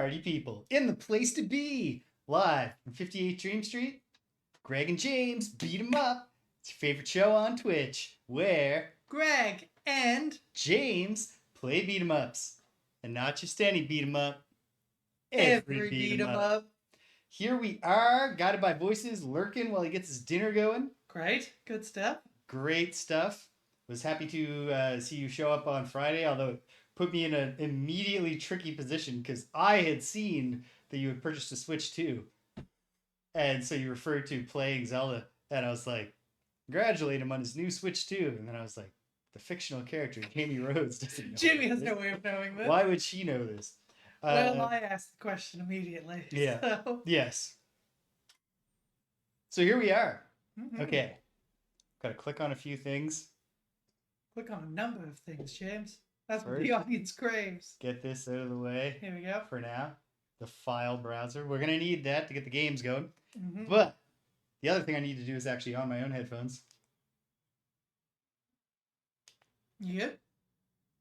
party people in the place to be. Live from 58 Dream Street, Greg and James beat 'em up. It's your favorite show on Twitch, where Greg and James play beat 'em ups. And not just any beat 'em up, every beat 'em up. Here we are, guided by voices, lurking while he gets his dinner going. Great, good stuff. Great stuff. Was happy to see you show up on Friday, although it put me in an immediately tricky position because I had seen that you had purchased a Switch 2. And so you referred to playing Zelda, and I was like, congratulate him on his new Switch 2. And then I was like, the fictional character, Jamie Rhodes, doesn't know. Jimmy has no way of knowing this. Why would she know this? Well, I asked the question immediately. Yeah. So. Yes. So here we are. Mm-hmm. Okay. Got to click on a few things. Click on a number of things, James. That's what the audience craves. Get this out of the way. Here we go. For now. The file browser. We're going to need that to get the games going. Mm-hmm. But the other thing I need to do is actually on my own headphones. Yep.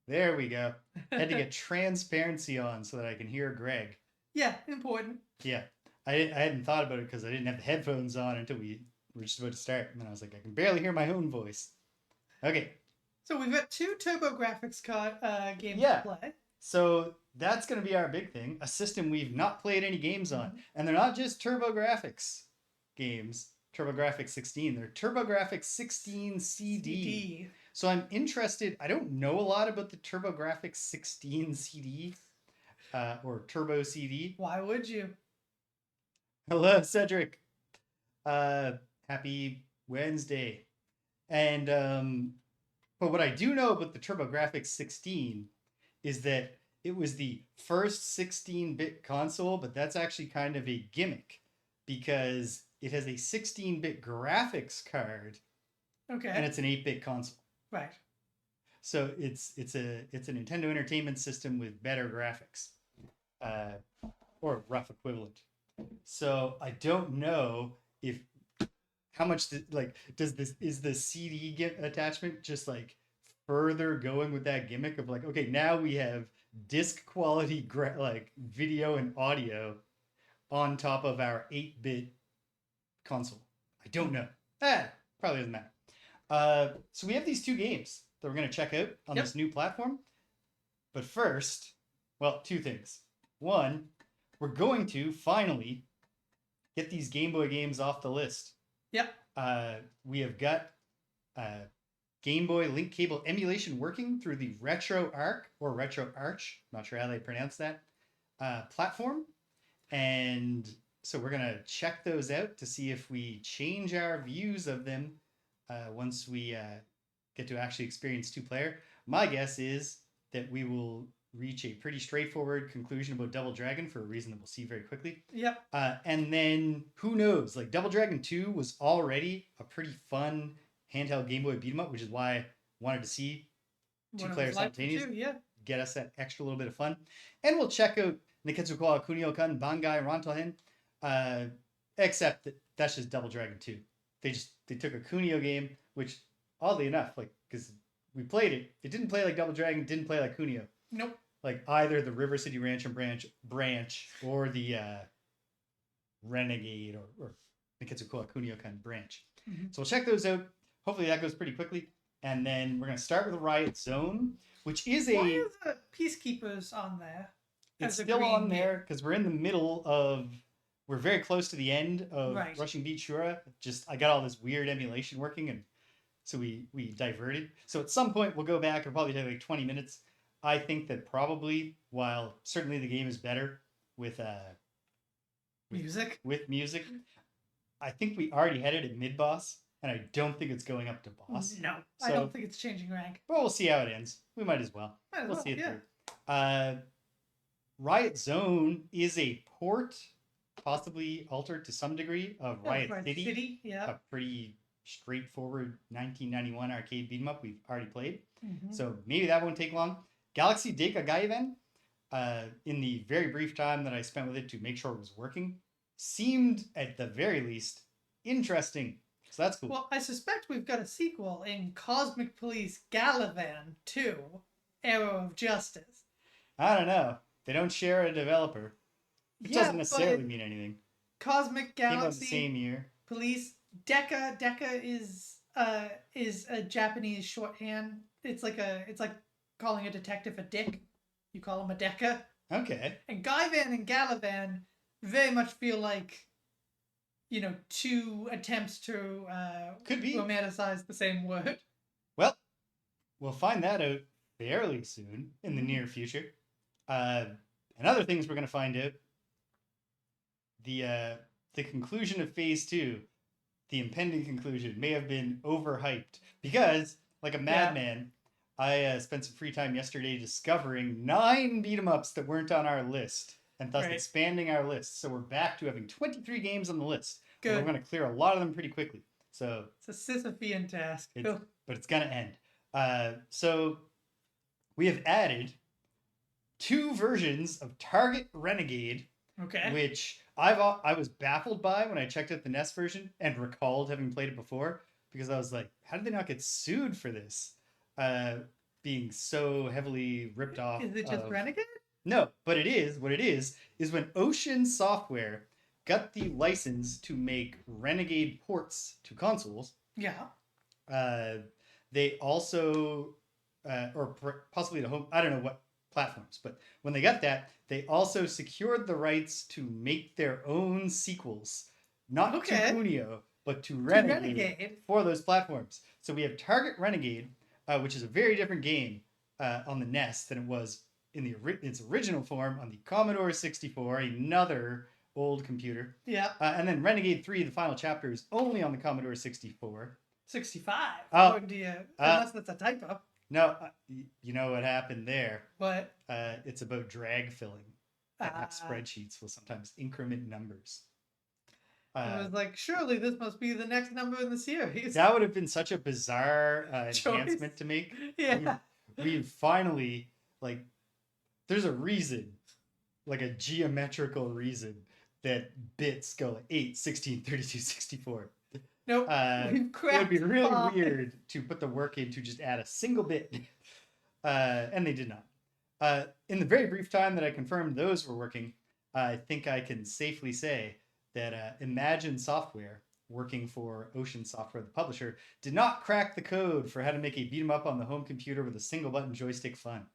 There we go. Had to get transparency on so that I can hear Greg. Yeah, important. Yeah. I hadn't thought about it because I didn't have the headphones on until we were just about to start. And then I was like, I can barely hear my own voice. Okay. So we've got two TurboGrafx games to play. So that's going to be our big thing. A system we've not played any games on. And they're not just TurboGrafx games. TurboGrafx 16. They're TurboGrafx 16 CD. So I'm interested. I don't know a lot about the TurboGrafx 16 CD or Turbo CD. Why would you? Hello, Cedric. Happy Wednesday. And but what I do know about the TurboGrafx 16 is that it was the first 16-bit console, but that's actually kind of a gimmick because it has a 16-bit graphics card. Okay. And it's an 8-bit console. Right. So it's a Nintendo Entertainment System with better graphics, or rough equivalent. So I don't know if how much is the CD attachment just like further going with that gimmick of like, okay, now we have disc quality like video and audio on top of our 8-bit console. I don't know. Probably doesn't matter. So we have these two games that we're going to check out on this new platform. But first, well, two things. One, we're going to finally get these Game Boy games off the list. Yep. We have got Game Boy link cable emulation working through the RetroArch or RetroArch, not sure how they pronounce that, platform. And so we're going to check those out to see if we change our views of them once we get to actually experience two-player. My guess is that we will reach a pretty straightforward conclusion about Double Dragon for a reason that we'll see very quickly. Yep. And then who knows? Like Double Dragon 2 was already a pretty fun handheld Game Boy beat 'em up, which is why I wanted to see two players simultaneous. Get us that extra little bit of fun. And we'll check out Nekketsu Koha Kunio-kun, Bangai Rantohen. Except that that's just Double Dragon 2. They took a Kunio game, which oddly enough, like because we played it, it didn't play like Double Dragon, didn't play like Kunio. Nope. Like either the River City Ranch and branch or the Renegade or Nekketsu Koha Kunio-kun branch. Mm-hmm. So we'll check those out. Hopefully that goes pretty quickly. And then we're going to start with the Riot Zone, which is Why are the Peacekeepers on there? It's still on there because we're in the middle of... We're very close to the end of Rushing Beat Shura. I got all this weird emulation working, and so we diverted. So at some point we'll go back. It'll probably take like 20 minutes. I think that probably, while certainly the game is better with music, I think we already had it at mid-boss, and I don't think it's going up to boss. No, I don't think it's changing rank. But we'll see how it ends. We might as well. We'll see it through. Riot Zone is a port, possibly altered to some degree, of Riot City. A pretty straightforward 1991 arcade beat 'em up we've already played. Mm-hmm. So maybe that won't take long. Galaxy Deka Gayvan, in the very brief time that I spent with it to make sure it was working, seemed at the very least interesting. So that's cool. Well, I suspect we've got a sequel in Cosmic Police Galavan 2, Arrow of Justice. I don't know. They don't share a developer. Which Yeah, doesn't necessarily but mean anything. Cosmic Came out the Galaxy same year. Police. Deka is a Japanese shorthand. It's like calling a detective a dick. You call him a Deka. Okay. And Gayvan and Galavan very much feel like, two attempts to Could be. romanticize the same word. Well, we'll find that out fairly soon in the near future. And other things we're going to find out. The conclusion of Phase 2, the impending conclusion, may have been overhyped because, like a madman, I spent some free time yesterday discovering 9 beat-em-ups that weren't on our list, and thus expanding our list. So we're back to having 23 games on the list. Good. We're going to clear a lot of them pretty quickly. So it's a Sisyphean task. But it's going to end. So we have added 2 versions of Target Renegade, which I was baffled by when I checked out the NES version and recalled having played it before, because I was like, how did they not get sued for this? Being so heavily ripped off. Is it just Renegade? No, but what it is when Ocean Software got the license to make Renegade ports to consoles. Yeah. They also, possibly to home, I don't know what platforms, but when they got that, they also secured the rights to make their own sequels, not to Kunio, but to Renegade for those platforms. So we have Target Renegade, which is a very different game on the NES than it was in its original form on the Commodore 64, another old computer. Yeah. And then Renegade 3, the final chapter, is only on the Commodore 64. 65? According to you. Unless that's a typo. No, you know what happened there. What? It's about drag filling. Spreadsheets will sometimes increment numbers. I was like, surely this must be the next number in the series. That would have been such a bizarre enhancement to make. Yeah. We've finally, there's a reason, like a geometrical reason, that bits go like 8, 16, 32, 64. Nope. It would be really weird to put the work in to just add a single bit. And they did not. In the very brief time that I confirmed those were working, I think I can safely say that Imagine Software, working for Ocean Software, the publisher, did not crack the code for how to make a beat-em-up on the home computer with a single button joystick fun.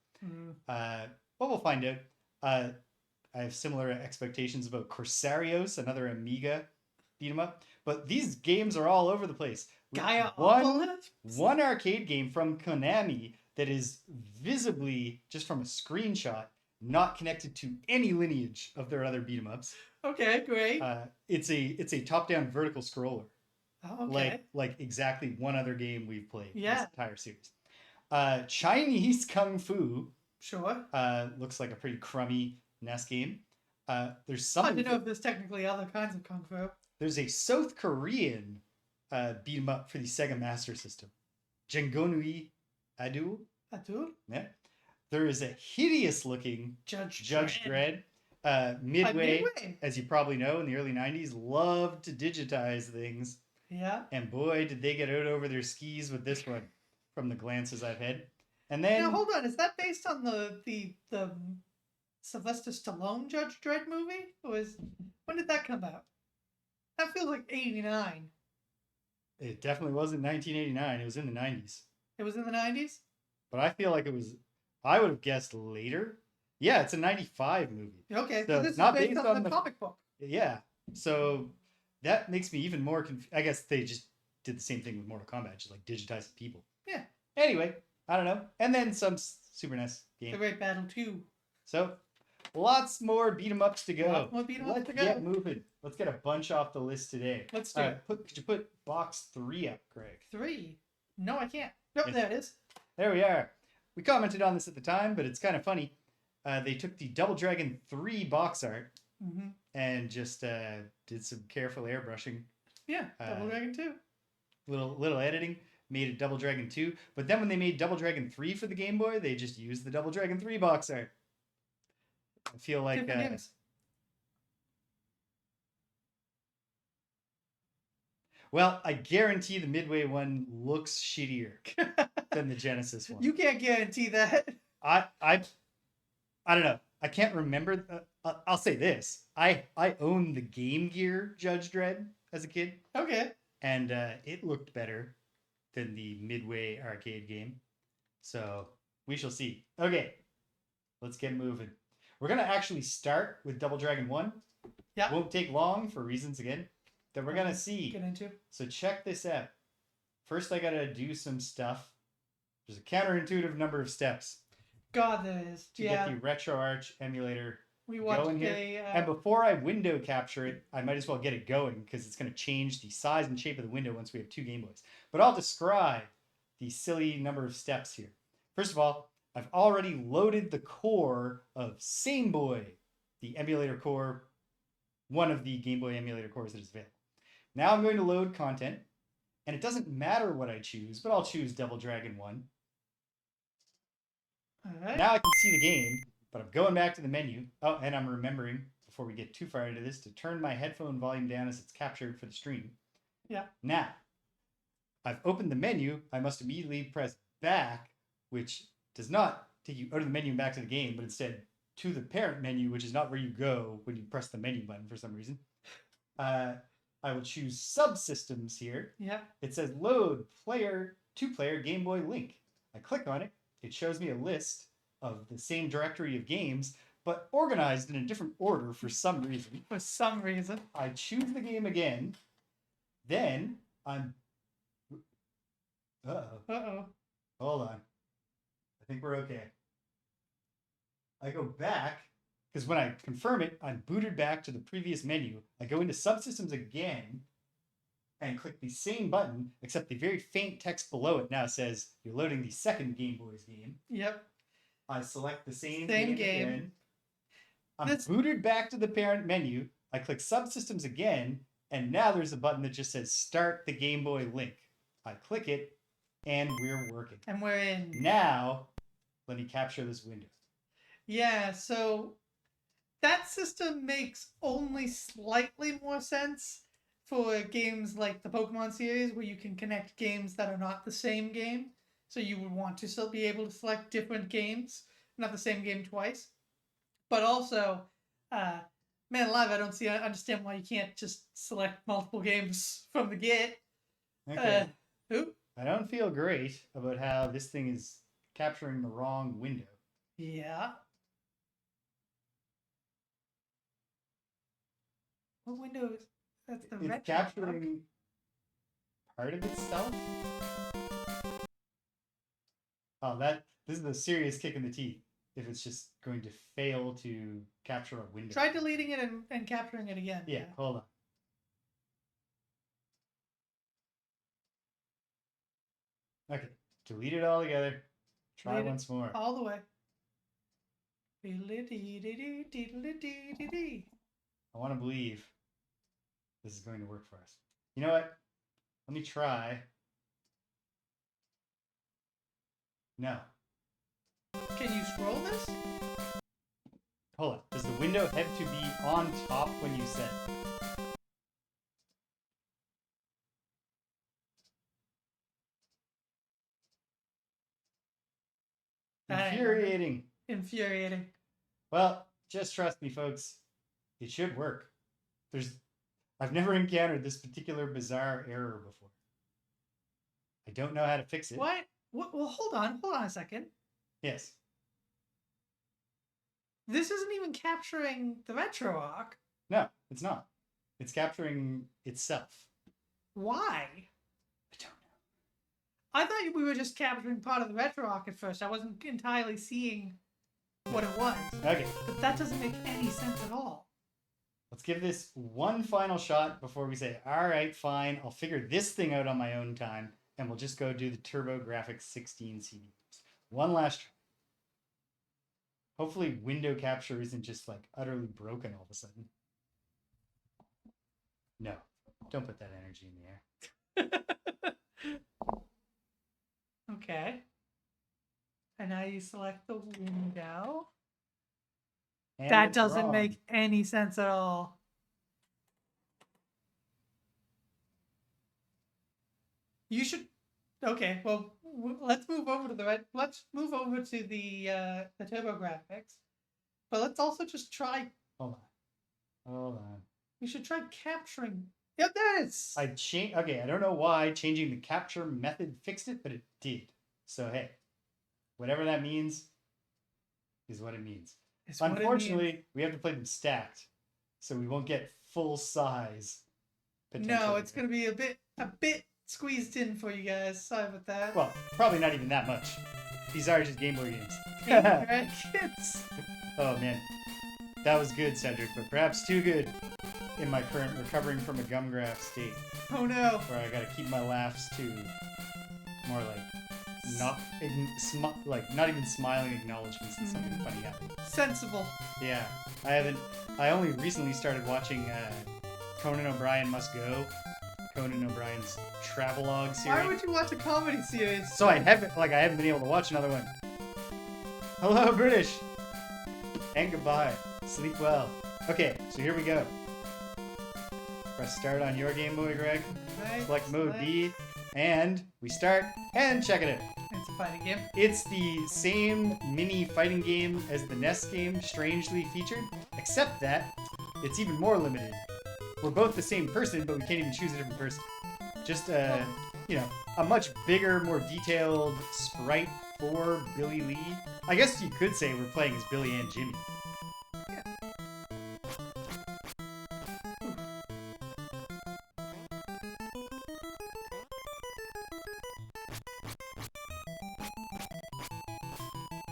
But we'll find out. I have similar expectations about Corsarios, another Amiga beat-em-up. But these games are all over the place. One arcade game from Konami that is visibly, just from a screenshot, not connected to any lineage of their other beat-em-ups. Okay, great. It's a top-down vertical scroller. Oh, okay. Like exactly one other game we've played this entire series. Chinese Kung Fu. Sure. Looks like a pretty crummy NES game. There's some. I don't know if there's technically other kinds of Kung Fu. There's a South Korean beat 'em up for the Sega Master System. Jengonui Adu. Yeah. There is a hideous looking Judge Dredd. Midway, as you probably know, in the early 90s, loved to digitize things. Yeah. And boy, did they get out over their skis with this one, from the glances I've had. And then, now hold on, is that based on the Sylvester Stallone Judge Dredd movie? When did that come out? That feels like 89. It definitely wasn't 1989. It was in the 90s. It was in the 90s? But I feel like I would have guessed later. Yeah, it's a 95 movie. Okay, so this is not based on the comic book. Yeah, so that makes me even more confused. I guess they just did the same thing with Mortal Kombat, just like digitizing people. Yeah. Anyway, I don't know. And then some Super NES game. The Great Battle 2. So, lots more beat-em-ups to go. Let's get moving. Let's get a bunch off the list today. Let's do it. Could you put box 3 up, Greg? 3? No, I can't. Nope, there it is. There we are. We commented on this at the time, but it's kind of funny. They took the Double Dragon 3 box art and just did some careful airbrushing. Yeah, Double Dragon 2. Little editing, made it Double Dragon 2. But then when they made Double Dragon 3 for the Game Boy, they just used the Double Dragon 3 box art. I feel like... well, I guarantee the Midway one looks shittier than the Genesis one. You can't guarantee that. I don't know. I can't remember. I'll say this: I owned the Game Gear Judge Dredd as a kid, Okay. and it looked better than the Midway arcade game. So we shall see. Okay, let's get moving. We're gonna actually start with Double Dragon 1. Yeah. Won't take long for reasons again that we're gonna see. Get into. So check this out. First, I gotta do some stuff. There's a counterintuitive number of steps God, there is. to Yeah. get the RetroArch emulator We watched going here. And before I window capture it, I might as well get it going because it's going to change the size and shape of the window once we have 2 Game Boys. But I'll describe the silly number of steps here. First of all, I've already loaded the core of Same Boy, the emulator core, one of the Game Boy emulator cores that is available. Now I'm going to load content, and it doesn't matter what I choose, but I'll choose Double Dragon 1. All right. Now I can see the game, but I'm going back to the menu. Oh, and I'm remembering, before we get too far into this, to turn my headphone volume down as it's captured for the stream. Yeah. Now, I've opened the menu. I must immediately press back, which does not take you out of the menu and back to the game, but instead to the parent menu, which is not where you go when you press the menu button for some reason. I will choose subsystems here. Yeah. It says load player, 2-player Game Boy Link. I click on it. It shows me a list of the same directory of games, but organized in a different order for some reason. For some reason. I choose the game again. Then I'm... Uh-oh. Uh-oh. Hold on. I think we're okay. I go back, because when I confirm it, I'm booted back to the previous menu. I go into subsystems again, and click the same button, except the very faint text below it now says you're loading the second Game Boy's game. Yep. I select the same game. Again. I'm booted back to the parent menu. I click subsystems again, and now there's a button that just says start the Game Boy Link. I click it, and we're working. And we're in. Now, let me capture this window. Yeah, so that system makes only slightly more sense for games like the Pokemon series, where you can connect games that are not the same game. So you would want to still be able to select different games, not the same game twice. But also, man alive, I don't understand why you can't just select multiple games from the get. Okay. I don't feel great about how this thing is capturing the wrong window. Yeah. What window is... That's the It's capturing part of itself. Oh, this is a serious kick in the teeth if it's just going to fail to capture a window. Try deleting it and capturing it again. Yeah, hold on. Okay, delete it all together. Try Delete once more. All the way. I want to believe this is going to work for us. You know what? Let me try. No. Can you scroll this? Hold on. Does the window have to be on top when you set it? Infuriating. Infuriating. Well, just trust me, folks. It should work. I've never encountered this particular bizarre error before. I don't know how to fix it. What? Well, hold on a second. Yes. This isn't even capturing the RetroArch. No, it's not. It's capturing itself. Why? I don't know. I thought we were just capturing part of the RetroArch at first. I wasn't entirely seeing what it was. Okay. But that doesn't make any sense at all. Let's give this one final shot before we say, all right, fine, I'll figure this thing out on my own time, and we'll just go do the TurboGrafx 16 CD. One last try. Hopefully window capture isn't just like utterly broken all of a sudden. No, don't put that energy in the air. Okay. And now you select the window. And that doesn't make any sense at all. You should... Okay, well, let's move over to the TurboGrafx. But let's also just try. Hold on. Hold on. We should try capturing. Yep, there it is. Okay, I don't know why changing the capture method fixed it, but it did. So hey, whatever that means is what it means. It's what it means. Unfortunately, we have to play them stacked, so we won't get full size. No, it's gonna be a bit squeezed in for you guys. Sorry about that. Well, probably not even that much. These are just Game Boy games. Kids. Oh man, that was good, Cedric, but perhaps too good in my current recovering from a gum graft state, Oh no. where I gotta keep my laughs to more like not even smiling acknowledgments that something funny happened. Sensible. Yeah, I only recently started watching Conan O'Brien Must Go, Conan O'Brien's travelogue series. Why would you watch a comedy series? So I haven't been able to watch another one. Hello, British, and goodbye. Sleep well. Okay, so here we go. Press start on your Game Boy, Greg. Right, Select mode B, and we start and check it out. It's a fighting game. It's the same mini fighting game as the NES game, strangely featured, except that it's even more limited. We're both the same person, but we can't even choose a different person. Just a much bigger, more detailed sprite for Billy Lee. I guess you could say we're playing as Billy and Jimmy. Yeah.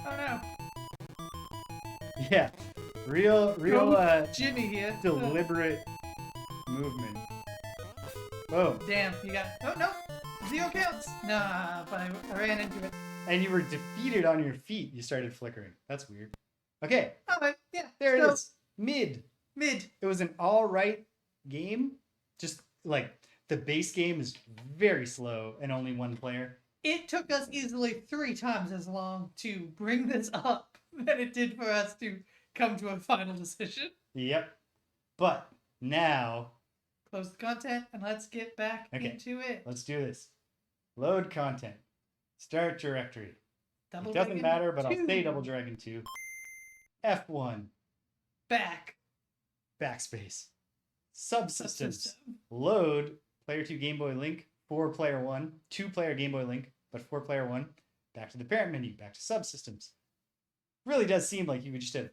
Oh no. Yeah, real Jimmy here. deliberate movement. Whoa. Damn, you got. Oh no. 0 counts. Nah, but I ran into it. And you were defeated on your feet. You started flickering. That's weird. Okay, Alright, yeah. there it so, is. Mid. Mid. It was an alright game. Just like the base game is very slow and only one player. It took us easily 3 times as long to bring this up than it did for us to come to a final decision. Yep. But now, Close the content and let's get back into it. let's do this. Load content. Start directory. Double It doesn't Dragon matter, but 2. I'll say Double Dragon 2. F1. Back. Backspace. Subsystems. Subsystem. Load player 2 Game Boy Link, 4 player 1, 2 player Game Boy Link, but 4 player 1. Back to the parent menu, back to subsystems. Really does seem like you would just have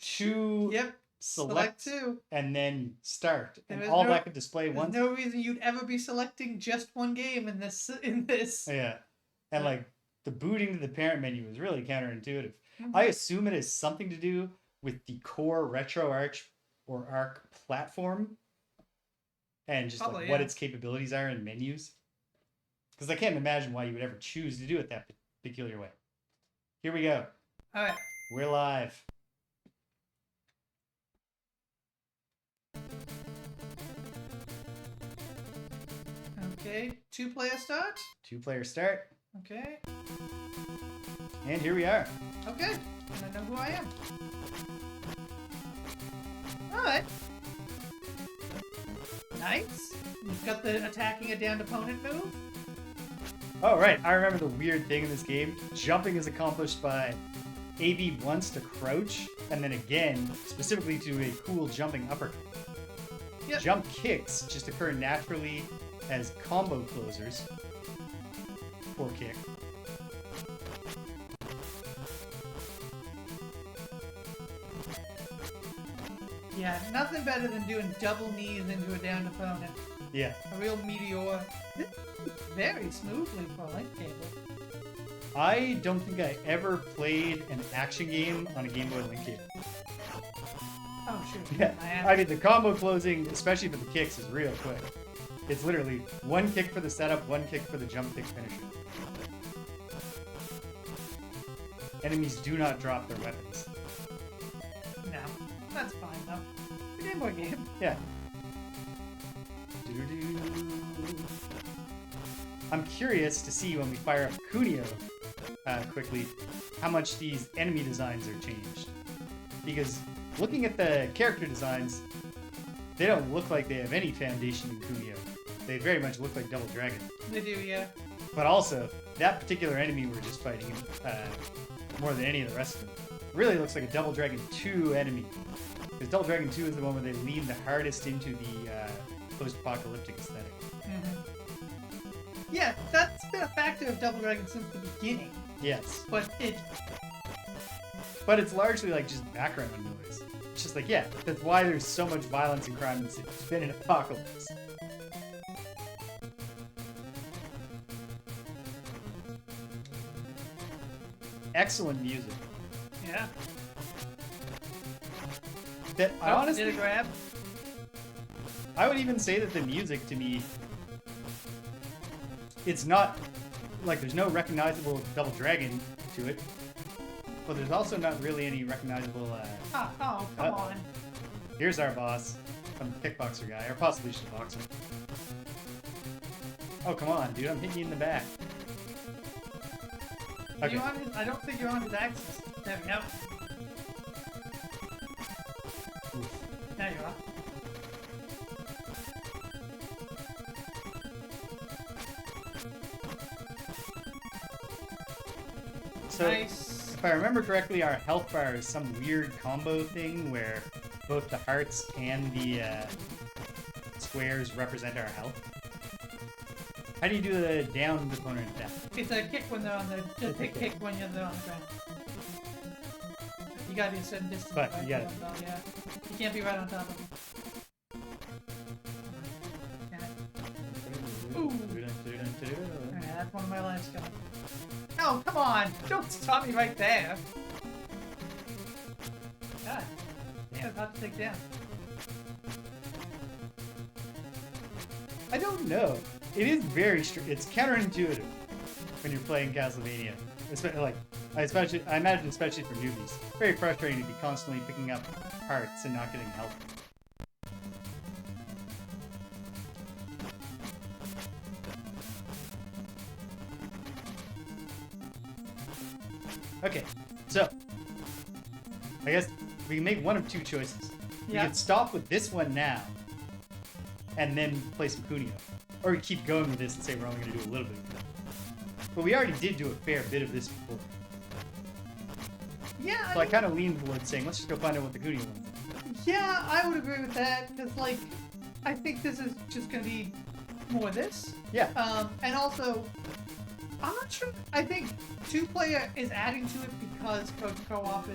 2 Yep. select 2. and then start. And There all is that could display There's once. no reason you'd ever be selecting just one game in this. Yeah. And like the booting to the parent menu is really counterintuitive. Mhm. I assume it has something to do with the core RetroArch or Arc platform and just Probably, like what yeah. its capabilities are in menus. Because I can't imagine why you would ever choose to do it that peculiar way. Here we go. Alright. We're live. Okay. 2-player start. 2-player start. Okay. And here we are. Okay. And I know who I am. Alright. Nice. You've got the attacking a downed opponent move. Oh, right. I remember the weird thing in this game. Jumping is accomplished by AB once to crouch, and then again, specifically to a cool jumping uppercut. Yep. Jump kicks just occur naturally as combo closers. Poor kick. Yeah, nothing better than doing double knees into a downed opponent. Yeah. A real meteor. Very smoothly for a link cable. I don't think I ever played an action game on a Game Boy Link cable. Oh, shoot. Yeah. I I mean, the combo closing, especially for the kicks, is real quick. It's literally one kick for the setup, one kick for the jump kick finisher. Enemies do not drop their weapons. No, that's fine though. It's a Game Boy game. Yeah. Doo-doo-doo. I'm curious to see when we fire up Kunio quickly how much these enemy designs are changed. Because looking at the character designs, they don't look like they have any foundation in Kunio. They very much look like Double Dragon. They do, yeah. But also, that particular enemy we're just fighting more than any of the rest of them really looks like a Double Dragon 2 enemy. Because Double Dragon 2 is the one where they lean the hardest into the post-apocalyptic aesthetic. Yeah, that's been a factor of Double Dragon since the beginning. Yes. But it's largely like just background noise. It's just like, yeah, that's why there's so much violence and crime in the city. It's been an apocalypse. Excellent music. Yeah. That I honestly did a grab. I would even say that the music to me, it's not like there's no recognizable Double Dragon to it, but there's also not really any recognizable. Oh, come on. Here's our boss, some kickboxer guy, or possibly just a boxer. Oh come on, dude! I'm hitting you in the back. Okay. I don't think you're on his axis. There we go. There you are. So, nice. if I remember correctly, our health bar is some weird combo thing where both the hearts and the squares represent our health. How do you do the down opponent attack? It's a kick when they're on the. Just a kick when they're on the ground. You gotta be a certain distance. But right you gotta. yeah. You can't be right on top of them. Ooh. Alright, that's one of my lives gone. Oh, come on! Don't stop me right there! God. Yeah, it's hard to take down. I don't know. It is very it's counterintuitive when you're playing Castlevania. I imagine especially for newbies. Very frustrating to be constantly picking up hearts and not getting help. Okay, so I guess we can make one of two choices. We Yeah. can stop with this one now, and then play some Kunio. Or we keep going with this and say we're only going to do a little bit of it. But we already did do a fair bit of this before. Yeah, So I kind of lean towards saying, let's just go find out what the Kunio one's. yeah, I would agree with that, because, like, I think this is just going to be more of this. Yeah. And also, I'm not sure. I think 2-player is adding to it because Coach Co-op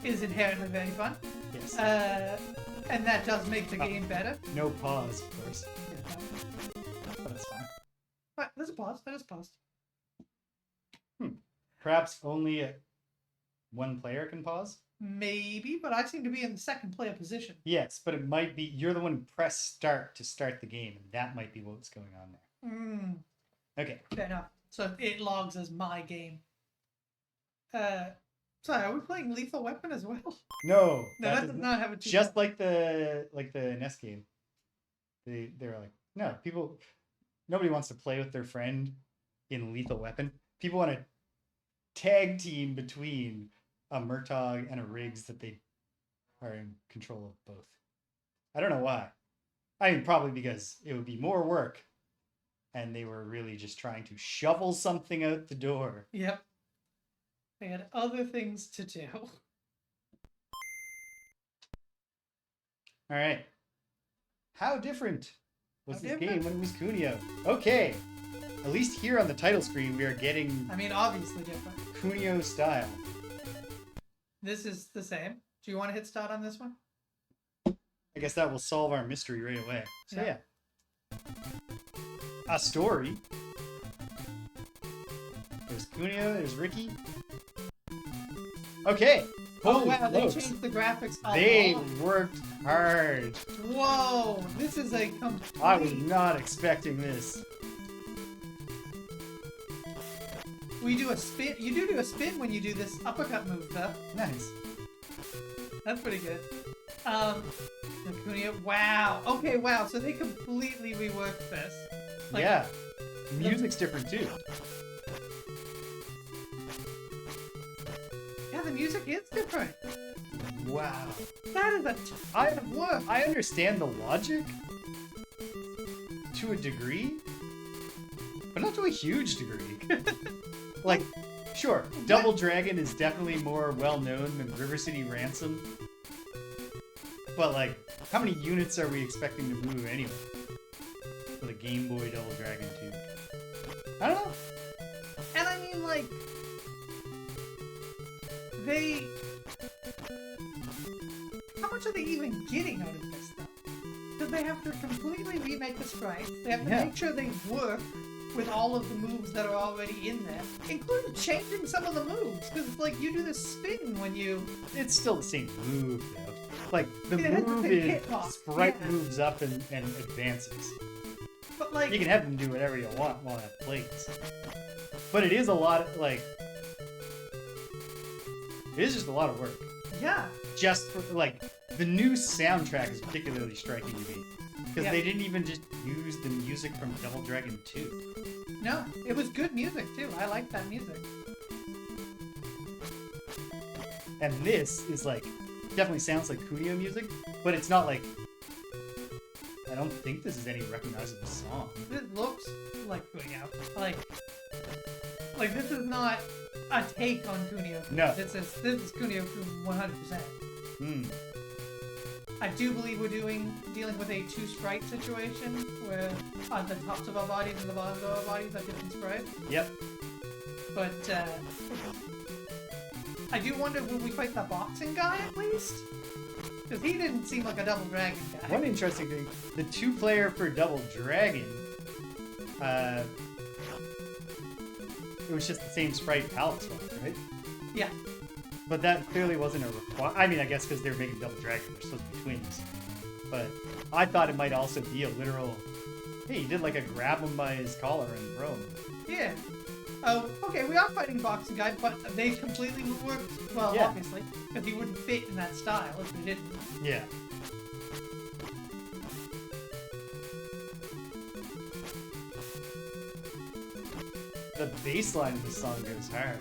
is inherently very fun. Yes. And that does make the game better. No pause, of course. But that's fine. But there's a pause. There's a pause. Perhaps only one player can pause? Maybe, but I seem to be in the second player position. Yes, but it might be you're the one who pressed start to start the game, and that might be what's going on there. Okay. Fair enough. So it logs as my game. Sorry, are we playing Lethal Weapon as well? No, That does not have a just like the NES game. They were like, no, nobody wants to play with their friend in Lethal Weapon. People want to tag team between a Murtaugh and a Riggs that they are in control of both. I don't know why. I mean, probably because it would be more work, and they were really just trying to shovel something out the door. Yep. They had other things to do. All right. How different was How this different? game when it was Kunio? Okay. At least here on the title screen, we are getting I mean, obviously different. Kunio style. This is the same. Do you want to hit start on this one? I guess that will solve our mystery right away. So Yeah. yeah. A story. There's Kunio, there's Ricky. Okay. Oh Holy wow, they smokes. changed the graphics a They lot. worked hard. Whoa, this is a complete... I was not expecting this. We do a spin. You do a spin when you do this uppercut move, though. Nice. That's pretty good. The Kunio. Wow. Okay. Wow. So they completely reworked this. Like, Yeah. Music's different too. Yeah, the music is different. Wow. That is a ton of work. I understand the logic to a degree, but not to a huge degree. Like, Sure, Double Dragon is definitely more well known than River City Ransom. But like, how many units are we expecting to move anyway? For the Game Boy Double Dragon 2? I don't know. And I mean, like, how much are they even getting out of this stuff? Because they have to completely remake the sprites. They have to make sure they work with all of the moves that are already in there, including changing some of the moves. Because, like, you do this spin when you... It's still the same move, though. Like, the Yeah, it's the move same is hitbox, sprite yeah. moves up and advances. But, like... You can have them do whatever you want while that plays. But it is a lot of, like... It is just a lot of work. Yeah. Just for, like, the new soundtrack is particularly striking to me. Because they didn't even just use the music from Double Dragon 2. No, it was good music, too. I like that music. And this is, like, definitely sounds like Kunio music, but it's not like... I don't think this is any recognizable song. This looks like Kunio. Like this is not a take on Kunio. No. This is Kunio-kun 100%. Hmm. I do believe we're dealing with a two sprite situation where the tops of our bodies and the bottoms of our bodies are different sprites. Yep. But I do wonder, will we fight the boxing guy at least? Because he didn't seem like a Double Dragon guy. One interesting thing, the 2-player for Double Dragon, it was just the same sprite palette swap, right? Yeah. But that clearly wasn't a requirement. I mean, I guess because they were making Double Dragon, they're supposed to be twins. But I thought it might also be a literal, hey, you did like a grab him by his collar and throw him. Yeah. Oh, okay, we are fighting boxing guy, but they completely worked, well, Yeah. obviously, because he wouldn't fit in that style if we didn't. Yeah. The bass line of the song goes hard.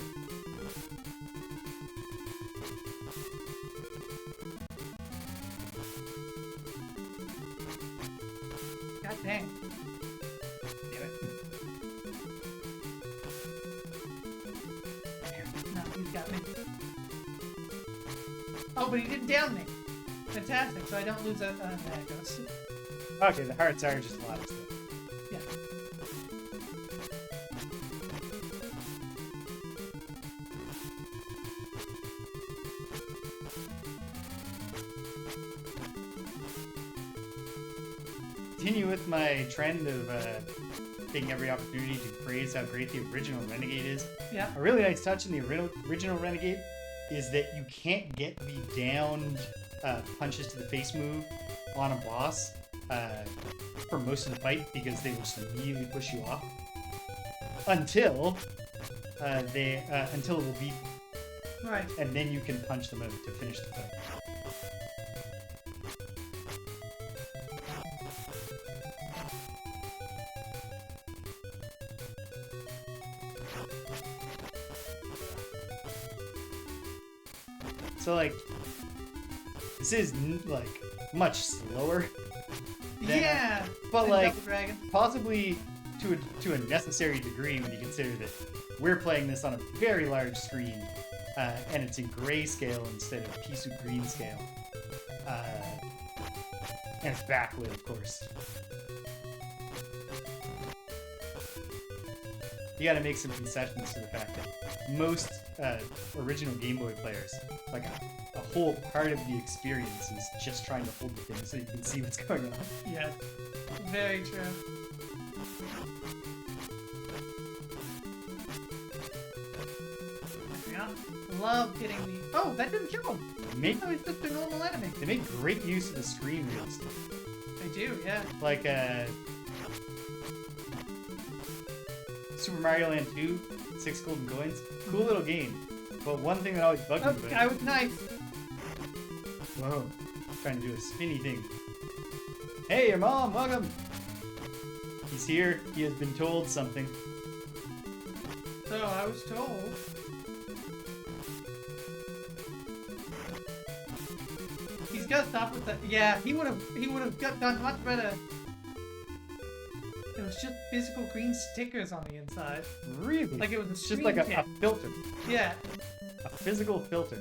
God dang. Damn it. No, he's got me. Oh, but he didn't down me. Fantastic, so I don't lose a... there it goes. Okay, the hearts are just lives though. Yeah. Continue with my trend of taking every opportunity to praise how great the original Renegade is. Yeah. A really nice touch in the original Renegade is that you can't get the downed punches to the face move on a boss for most of the fight because they will just immediately push you off until until it will beat them. Right. And then you can punch them out to finish the fight. So like, this is like much slower. Yeah. But than like, Double Dragon. possibly to a necessary degree when you consider that we're playing this on a very large screen, and it's in grayscale instead of Pisu greenscale, and it's backlit, of course. You got to make some concessions to the fact that most original Game Boy players, like a whole part of the experience is just trying to hold the thing so you can see what's going on. Yeah. Very true. Yeah. Love getting the... Oh, that didn't kill him! Oh, he's just a normal enemy. They make great use of the screen real estate. They do, yeah. Like Super Mario Land 2, 6 golden coins. Cool little game. But one thing that always bugged me Oh, about guy it... with knife. Whoa. Trying to do a spinny thing. Hey, your mom, welcome! He's here. He has been told something. So I was told. He's got to stop with that. Yeah, he would have done much better. It was just physical green stickers on the inside. Really? Like it was a It's just like a screen filter. Yeah. A physical filter.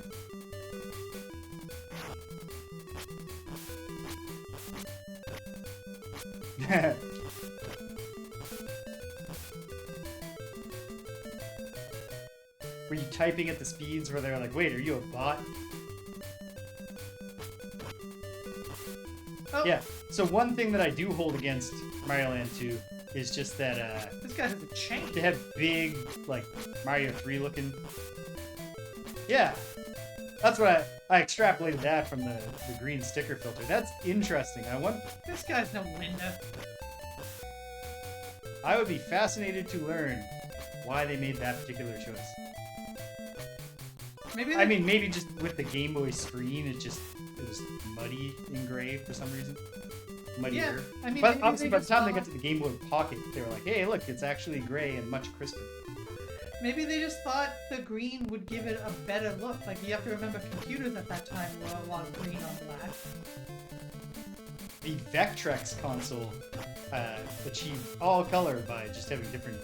Were you typing at the speeds where they're like, wait, are you a bot? Oh, Yeah. So one thing that I do hold against Mario Land 2 is just that this guy has a chain. they have big, like, Mario 3 looking. Yeah. That's what I extrapolated that from the green sticker filter. That's interesting. This guy's no Linda. I would be fascinated to learn why they made that particular choice. Maybe I mean, maybe just with the Game Boy screen, it was muddy in gray for some reason. Muddier. I mean, But maybe obviously, they by the just time they thought- got to the Game Boy Pocket, they were like, hey, look, it's actually gray and much crisper. Maybe they just thought the green would give it a better look. Like, you have to remember computers at that time were a lot of green on black. The Vectrex console achieved all color by just having different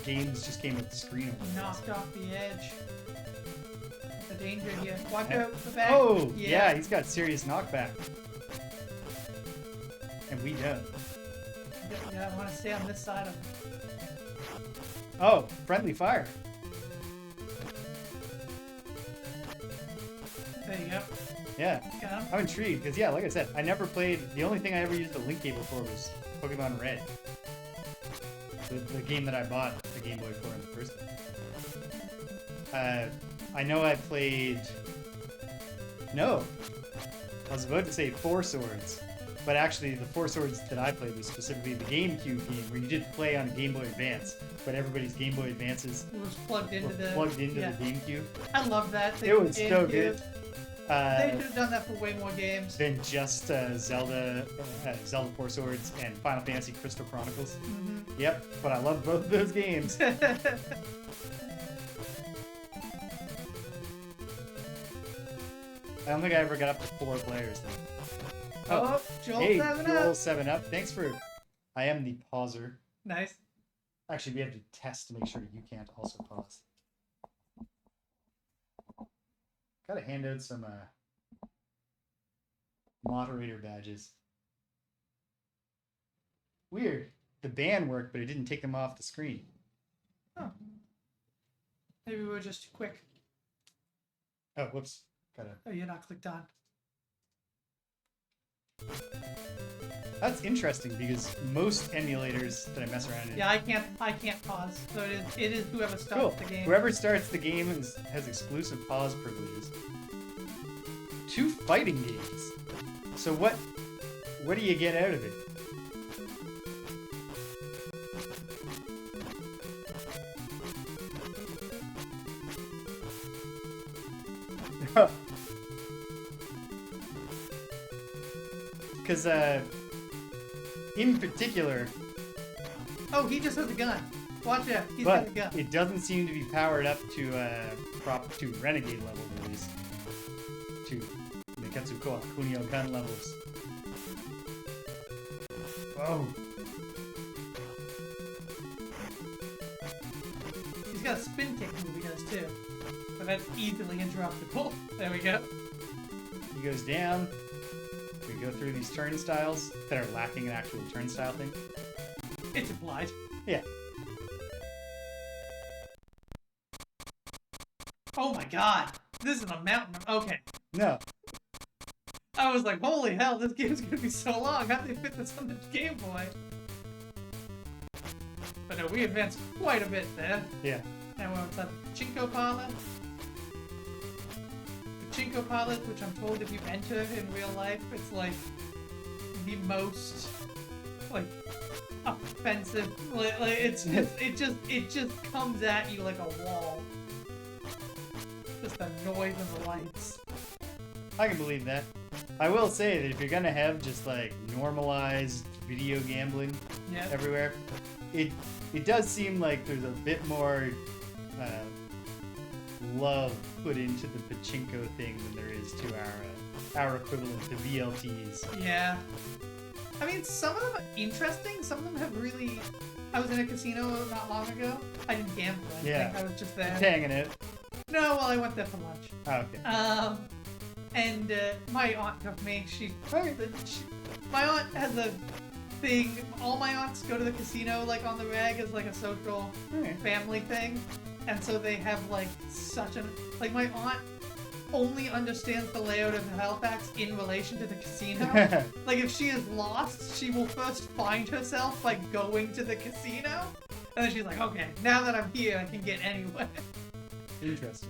games just came with the screen over it. Knocked off the edge. The danger here. Watch out the back. Oh, yeah, he's got serious knockback. And we don't. Yeah, I want to stay on this side of it. Oh, friendly fire. There you go. Yeah, Got him. I'm intrigued because, yeah, like I said, I never played. The only thing I ever used the link cable for was Pokemon Red. The game that I bought the Game Boy for in the first place. I know I played. No, I was about to say Four Swords, but actually the Four Swords that I played was specifically the GameCube game where you did play on a Game Boy Advance, but everybody's Game Boy Advances It was plugged into were the. plugged into yeah. the GameCube. I love that. It was so good. They should have done that for way more games. Than just Zelda Four Swords and Final Fantasy Crystal Chronicles. Mm-hmm. Yep, but I love both of those games. I don't think I ever got up to 4 players though. Oh, Joel Hey, 7 Joel up. 7 Up. Thanks for. I am the pauser. Nice. Actually, we have to test to make sure you can't also pause. Gotta hand out some moderator badges. Weird. The ban worked, but it didn't take them off the screen. Oh. Maybe we were just too quick. Oh, whoops. Gotta. Oh, you're not clicked on. That's interesting because most emulators that I mess around in. Yeah, I can't pause. So it is whoever starts Cool. the game. Whoever starts the game has exclusive pause privileges. 2 fighting games. So what do you get out of it? Because in particular, Oh, he just has a gun. Watch out. He's got but a gun. it doesn't seem to be powered up to Renegade level at least. To Nekketsu Koha Kunio-kun levels. Whoa. He's got a spin kick move he does too. But that's easily interruptible. There we go. He goes down. We go through these turnstiles that are lacking an actual turnstile thing. It's implied. Yeah. Oh my god. This is a mountain. Okay. No. I was like, holy hell, this game's gonna be so long. How did they fit this on the Game Boy? But no, we advanced quite a bit there. Yeah. Now we're outside the Pachinko Parlor. Pachinko Parlor, which I'm told if you enter in real life, it's like the most like offensive. Like it's just, it just comes at you like a wall. Just the noise and the lights. I can believe that. I will say that if you're gonna have just like normalized video gambling Yeah. everywhere, it does seem like there's a bit more love put into the pachinko thing than there is to our equivalent to VLTs. Yeah. I mean, some of them are interesting. Some of them have really. I was in a casino not long ago. I didn't gamble or anything. Yeah. I was just there. Just hanging it. No, well, I went there for lunch. Oh, okay. And my aunt took me. My aunt has a thing. All my aunts go to the casino like on the reg as like a social family thing, and so they have like such an like my aunt only understands the layout of Halifax in relation to the casino. Like if she is lost, she will first find herself by going to the casino, and then she's like, okay, now that I'm here, I can get anywhere. Interesting.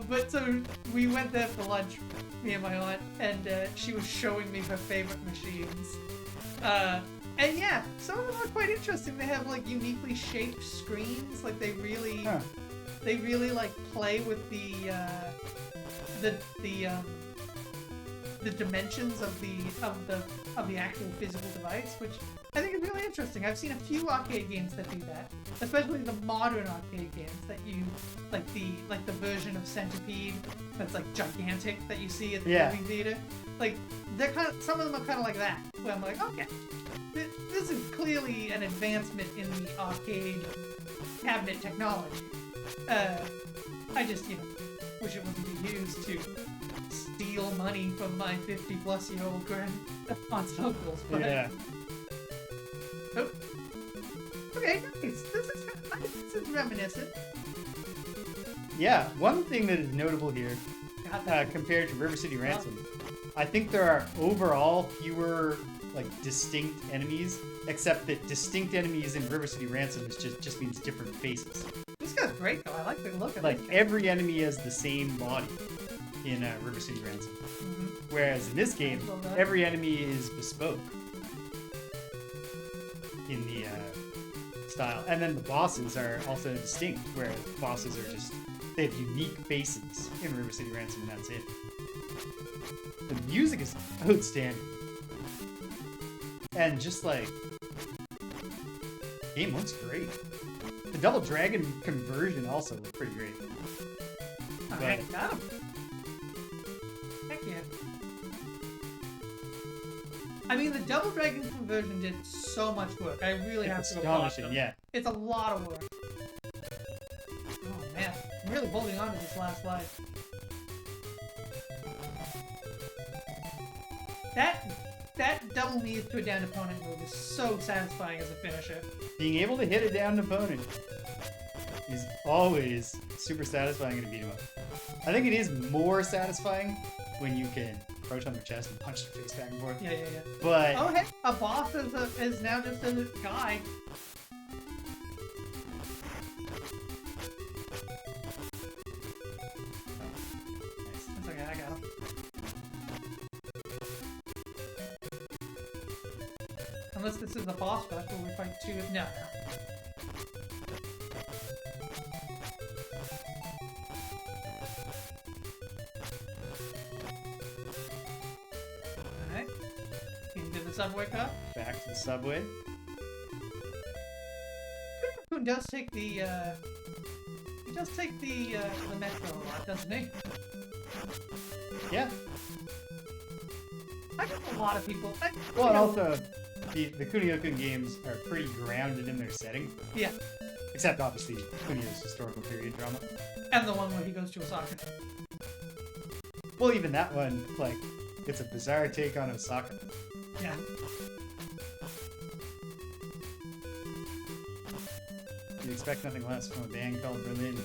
But so we went there for lunch, me and my aunt, and she was showing me her favorite machines. And yeah, some of them are quite interesting. They have like uniquely shaped screens. Like they really like play with the dimensions of the actual physical device, which I think is really interesting. I've seen a few arcade games that do that, especially the modern arcade games that you like the version of Centipede that's like gigantic that you see at the movie theater. Like they're some of them are kind of like that, where I'm like, okay, this is clearly an advancement in the arcade cabinet technology. I just wish it wasn't be used to steal money from my 50-plus-year-old aunts and uncles. But Yeah. oh. Okay, nice. This is reminiscent. Yeah. One thing that is notable here, God, compared to River City Ransom, I think there are overall fewer like distinct enemies, except that distinct enemies in River City Ransom is just means different faces. this guy's great though. I like the look of Like this guy. every enemy has the same body in River City Ransom, whereas in this game, Love that. every enemy is bespoke in the style, and then the bosses are also distinct, whereas bosses are just they have unique faces in River City Ransom, and that's it. The music is outstanding, and just like game looks great. The Double Dragon conversion also looked pretty great. Alright, got him. Heck yeah. I mean, the Double Dragon conversion did so much work. I really have to applaud Astonishing, them. yeah. It's a lot of work. Oh man, I'm really holding on to this last life. That double knees to a down opponent move is so satisfying as a finisher. Being able to hit a downed opponent is always super satisfying in a beat 'em up. I think it is more satisfying when you can approach on their chest and punch their face back and forth. Yeah. But Oh hey, a boss is now just a guy. nice. It's okay, I got him. Unless this is the boss rush where we fight two. No. Alright. Into the subway car. Back to the subway. Who does take the he does take the metro a lot, doesn't he? Yeah. I guess a lot of people. Well, and also the Kunio-kun games are pretty grounded in their setting. Yeah. Except obviously Kunio's historical period drama. And the one where he goes to Osaka. Well, even that one, like, it's a bizarre take on Osaka. Yeah. You expect nothing less from a band called Berlin.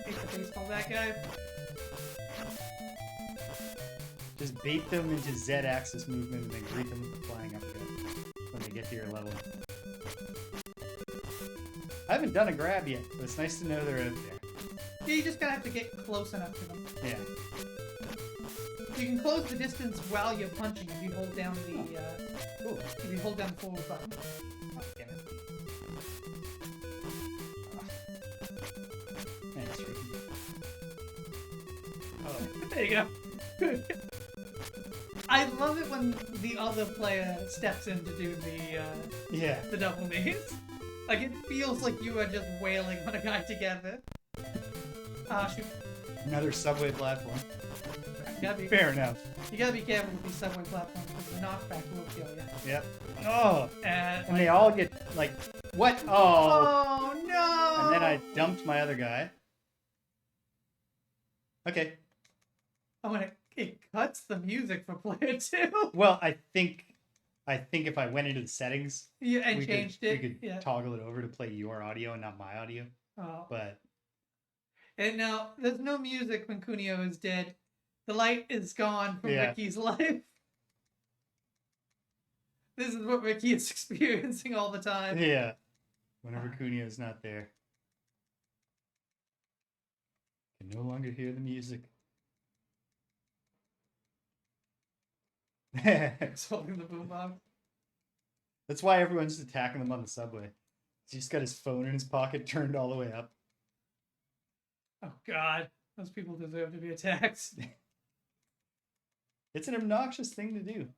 Take the baseball bat guy. Just bait them into Z-axis movement and then greet them with the flying uppercut when they get to your level. I haven't done a grab yet, but it's nice to know they're out there. Yeah, you just gotta have to get close enough to them. Yeah. You can close the distance while you're punching if you hold down the Cool. if you hold down the forward button. Oh, damn it. Thanks, Ricky. Oh, There you go. I love it when the other player steps in to do yeah. the double knees. Like, it feels like you are just wailing on a guy together. Ah, shoot. Another subway platform. You gotta be, Fair enough. you gotta be careful with these subway platforms because knockback will kill you. Yep. Oh, And and they all get like, what? Oh. Oh no! And then I dumped my other guy. Okay. Oh, and it cuts the music for player 2. Well, I think if I went into the settings, Yeah, and we changed could, it. We could Yeah. toggle it over to play your audio and not my audio. Oh. But And now there's no music when Kunio is dead. The light is gone from Ricky's life. This is what Ricky is experiencing all the time. Yeah. Whenever Kunio is not there. Can no longer hear the music. He's holding the boombox. That's why everyone's just attacking him on the subway. He's just got his phone in his pocket turned all the way up. Oh God, those people deserve to be attacked. It's an obnoxious thing to do.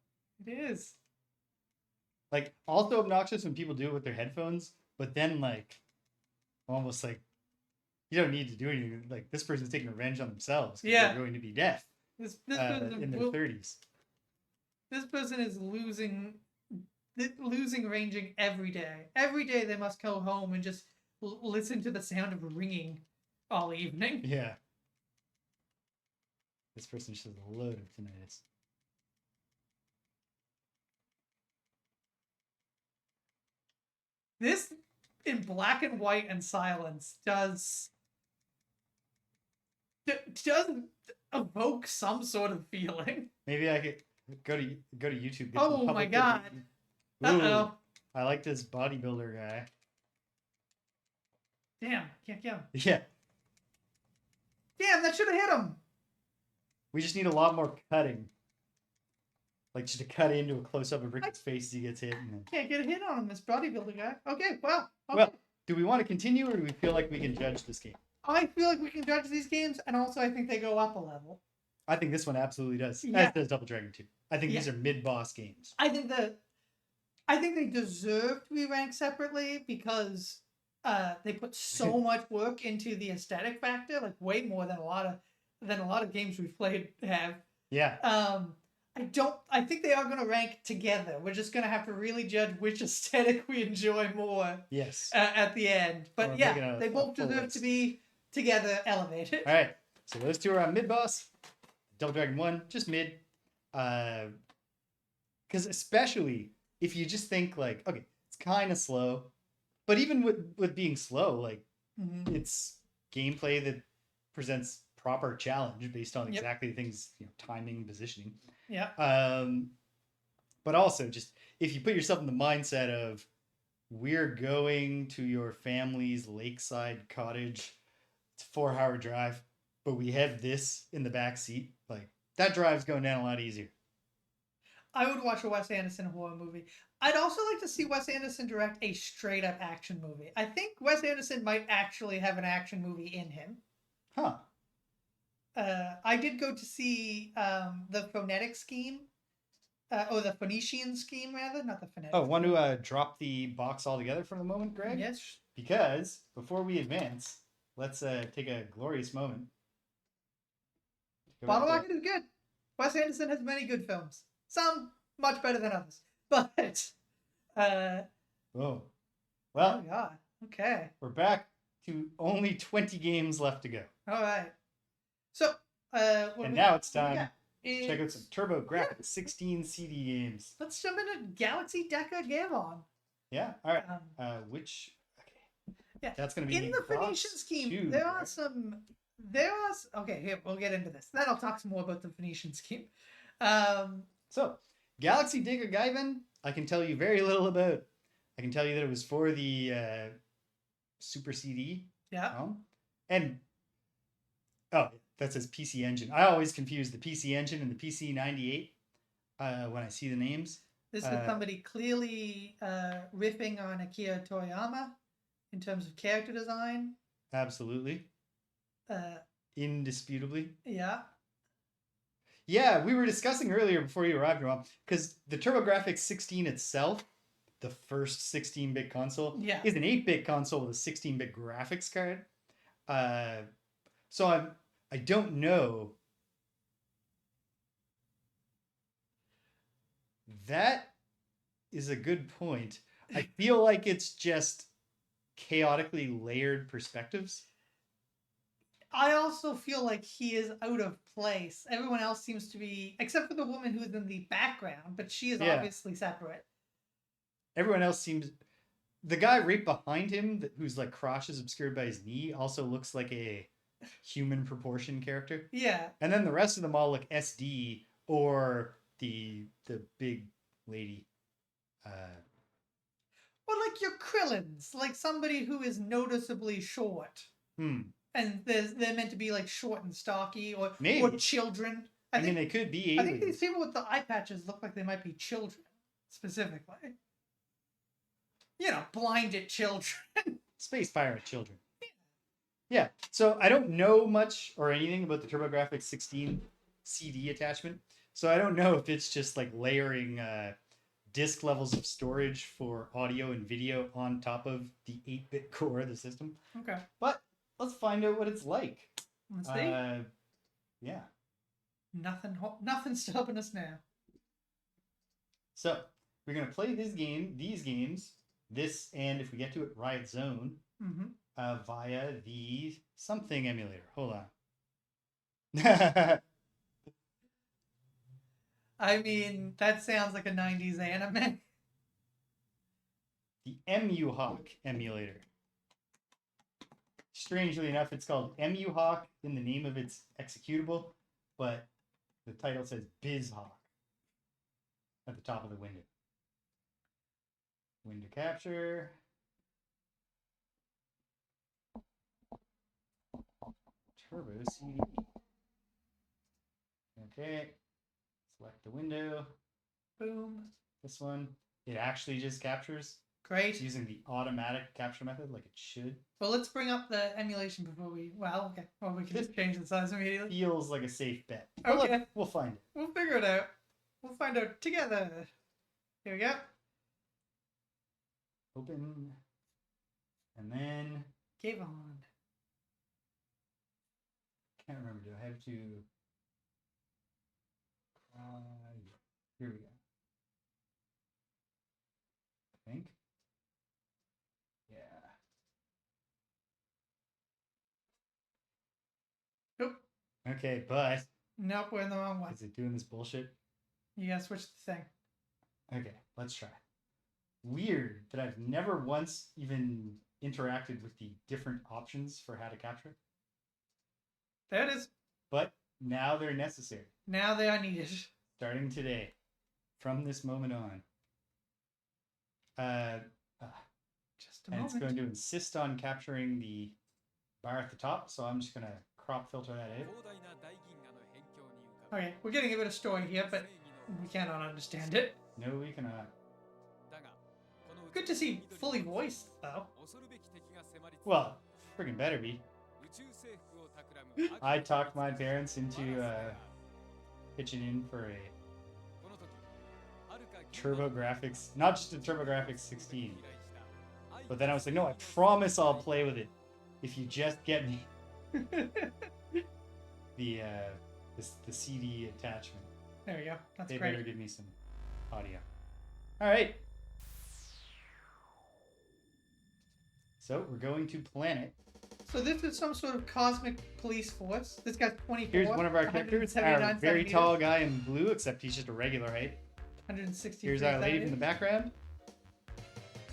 It is. Like, also obnoxious when people do it with their headphones, but then, like, almost like, you don't need to do anything. Like, this person's taking revenge on themselves because they're going to be deaf This person in their 30s. This person is losing ranging every day. Every day they must go home and just listen to the sound of ringing all evening. Yeah. This person just has a load of tinnitus. This, in black and white and silence, does evoke some sort of feeling. Maybe I could go to YouTube. Oh my God. Uh-oh. I like this bodybuilder guy. Damn, can't get him. Yeah. Damn, that should have hit him. We just need a lot more cutting. Like, just to cut into a close-up of Ricky's face as he gets hit. And then... Can't get a hit on him, this bodybuilder guy. Okay, well. Okay. Well, do we want to continue, or do we feel like we can judge this game? I feel like we can judge these games, and also I think they go up a level. I think this one absolutely does. Yeah. As does Double Dragon 2. I think these are mid-boss games. I think they deserve to be ranked separately because they put so much work into the aesthetic factor, like way more than a lot of games we've played have. Yeah. I think they are going to rank together. We're just going to have to really judge which aesthetic we enjoy more. Yes. At the end. But yeah, they both deserve list. to be together elevated. All right. So those two are on mid-boss. Double Dragon 1, just mid. Because especially if you just think like, okay, it's kind of slow. But even with being slow, like, it's gameplay that presents proper challenge based on exactly the things, timing and positioning. Yeah. But also just if you put yourself in the mindset of we're going to your family's lakeside cottage, it's a 4-hour drive, but we have this in the back seat, like that drive's going down a lot easier. I would watch a Wes Anderson horror movie. I'd also like to see Wes Anderson direct a straight up action movie. I think Wes Anderson might actually have an action movie in him. Huh. I did go to see the Phonetic Scheme, or the Phoenician Scheme, rather, not the Phonetic. Oh, want to drop the box altogether for the moment, Greg? Yes. Because before we advance, let's take a glorious moment. Bottle Rocket is good. Wes Anderson has many good films. Some much better than others. But, oh. Well, oh God. Okay. We're back to only 20 games left to go. All right. So, and now it's time to check out some TurboGrafx 16 CD games. Let's jump into Galaxy Deka Gayvan. Yeah. All right. Okay. Yeah. That's going to be in the Phoenician Scheme. Two, there are some. Okay. Here we'll get into this. Then I'll talk some more about the Phoenician Scheme. So, Galaxy Deka Gayvan, I can tell you very little about. I can tell you that it was for the Super CD. Yeah. And that says PC Engine. I always confuse the PC Engine and the PC 98 when I see the names. This is somebody clearly riffing on Akira Toriyama in terms of character design. Absolutely. Indisputably. Yeah. Yeah, we were discussing earlier before you arrived, Rob, because the TurboGrafx 16 itself, the first 16-bit console Yeah. is an 8-bit console with a 16-bit graphics card. So I don't know. That is a good point. I feel like it's just chaotically layered perspectives. I also feel like he is out of place. Everyone else seems to be, except for the woman who's in the background, but she is obviously separate. Everyone else seems. The guy right behind him, who's like crotch is obscured by his knee, also looks like a human proportion character. Yeah. And then the rest of them all look SD or the big lady. Or like your Krillins, like somebody who is noticeably short. And they're meant to be like short and stocky, or children. I mean, they could be aliens. I think these people with the eye patches look like they might be children, specifically. You know, blinded children. Space pirate children. Yeah. So I don't know much or anything about the TurboGrafx 16 CD attachment. So I don't know if it's just like layering disk levels of storage for audio and video on top of the 8-bit core of the system. Okay. But let's find out what it's like. Let's see. Yeah. Nothing's stopping us now. So we're gonna play these games, and if we get to it, Riot Zone, via the something emulator. Hold on. I mean, that sounds like a 90s anime. The EmuHawk emulator. Strangely enough, it's called EmuHawk in the name of its executable, but the title says BizHawk at the top of the window. Window capture. Turbo CD. Okay. Select the window. Boom. This one. It actually just captures. Great. It's using the automatic capture method like it should. Well, let's bring up the emulation before we... Well, okay. Well, we can just change the size immediately. Feels like a safe bet. Okay. We'll find it. We'll figure it out. We'll find out together. Here we go. Open. And then... Gayvan. Can't remember. Do I have to... here we go. I think. Yeah. Nope. Okay, but... Nope, we're in the wrong one. Is it doing this bullshit? You gotta switch the thing. Okay, let's try. Weird that I've never once even interacted with the different options for how to capture. There it is. But now they're necessary. Now they are needed. Starting today. From this moment on. Just a moment. It's going to insist on capturing the bar at the top, so I'm just going to crop filter that out. Okay, we're getting a bit of story here, but we cannot understand it. No, we cannot. Good to see fully voiced, though. Well, friggin' better be. I talked my parents into pitching in for a TurboGrafx, not just a TurboGrafx 16. But then I was like, no, I promise I'll play with it if you just get me the CD attachment. There we go. That's they great. Better give me some audio. All right. So we're going to planet. So this is some sort of cosmic police force. This guy's 24. Here's one of our characters, our very tall guy in blue, except he's just a regular height. 160. Here's our lady from the background.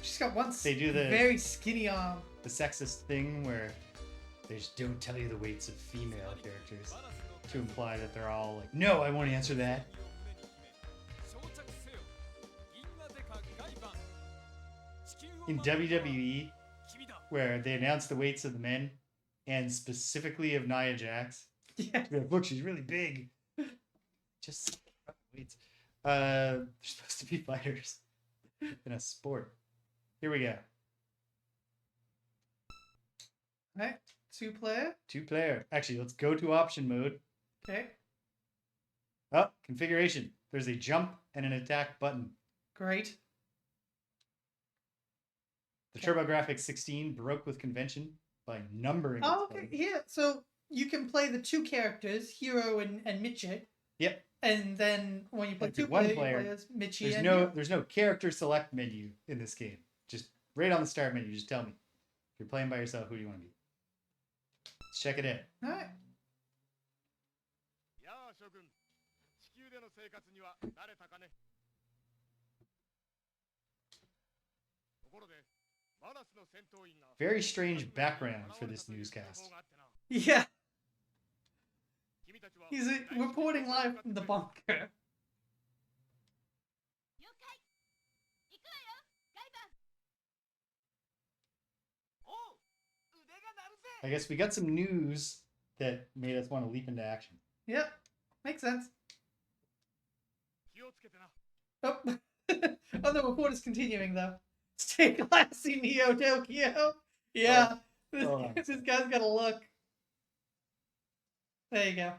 She's got one they do the very skinny arm. The sexist thing where they just don't tell you the weights of female characters to imply that they're all like, no, I won't answer that. In WWE, where they announce the weights of the men, and specifically of Nia Jax. Yeah. Like, look, she's really big. Just weights. They're supposed to be fighters in a sport. Here we go. All right, 2-player. 2-player. Actually, let's go to option mode. Okay. Oh, configuration. There's a jump and an attack button. Great. The TurboGrafx 16 broke with convention by numbering. Oh, okay. Yeah. So you can play the two characters, Hiro and Michi. Yep. And then when you play If you're two one player, player, you play as Michi There's and no Hiro. there's no character select menu in this game. Just right on the start menu, just tell me. If you're playing by yourself, who do you want to be? Let's check it out. All right. やあ諸君、地球での生活には慣れたかね。ところで、マラスの戦闘員が Very strange background for this newscast. Yeah. He's reporting live from the bunker. I guess we got some news that made us want to leap into action. Yep. Makes sense. Oh, oh the report is continuing though. Stay classy, Neo Tokyo. Yeah. This guy's got a look. There you go.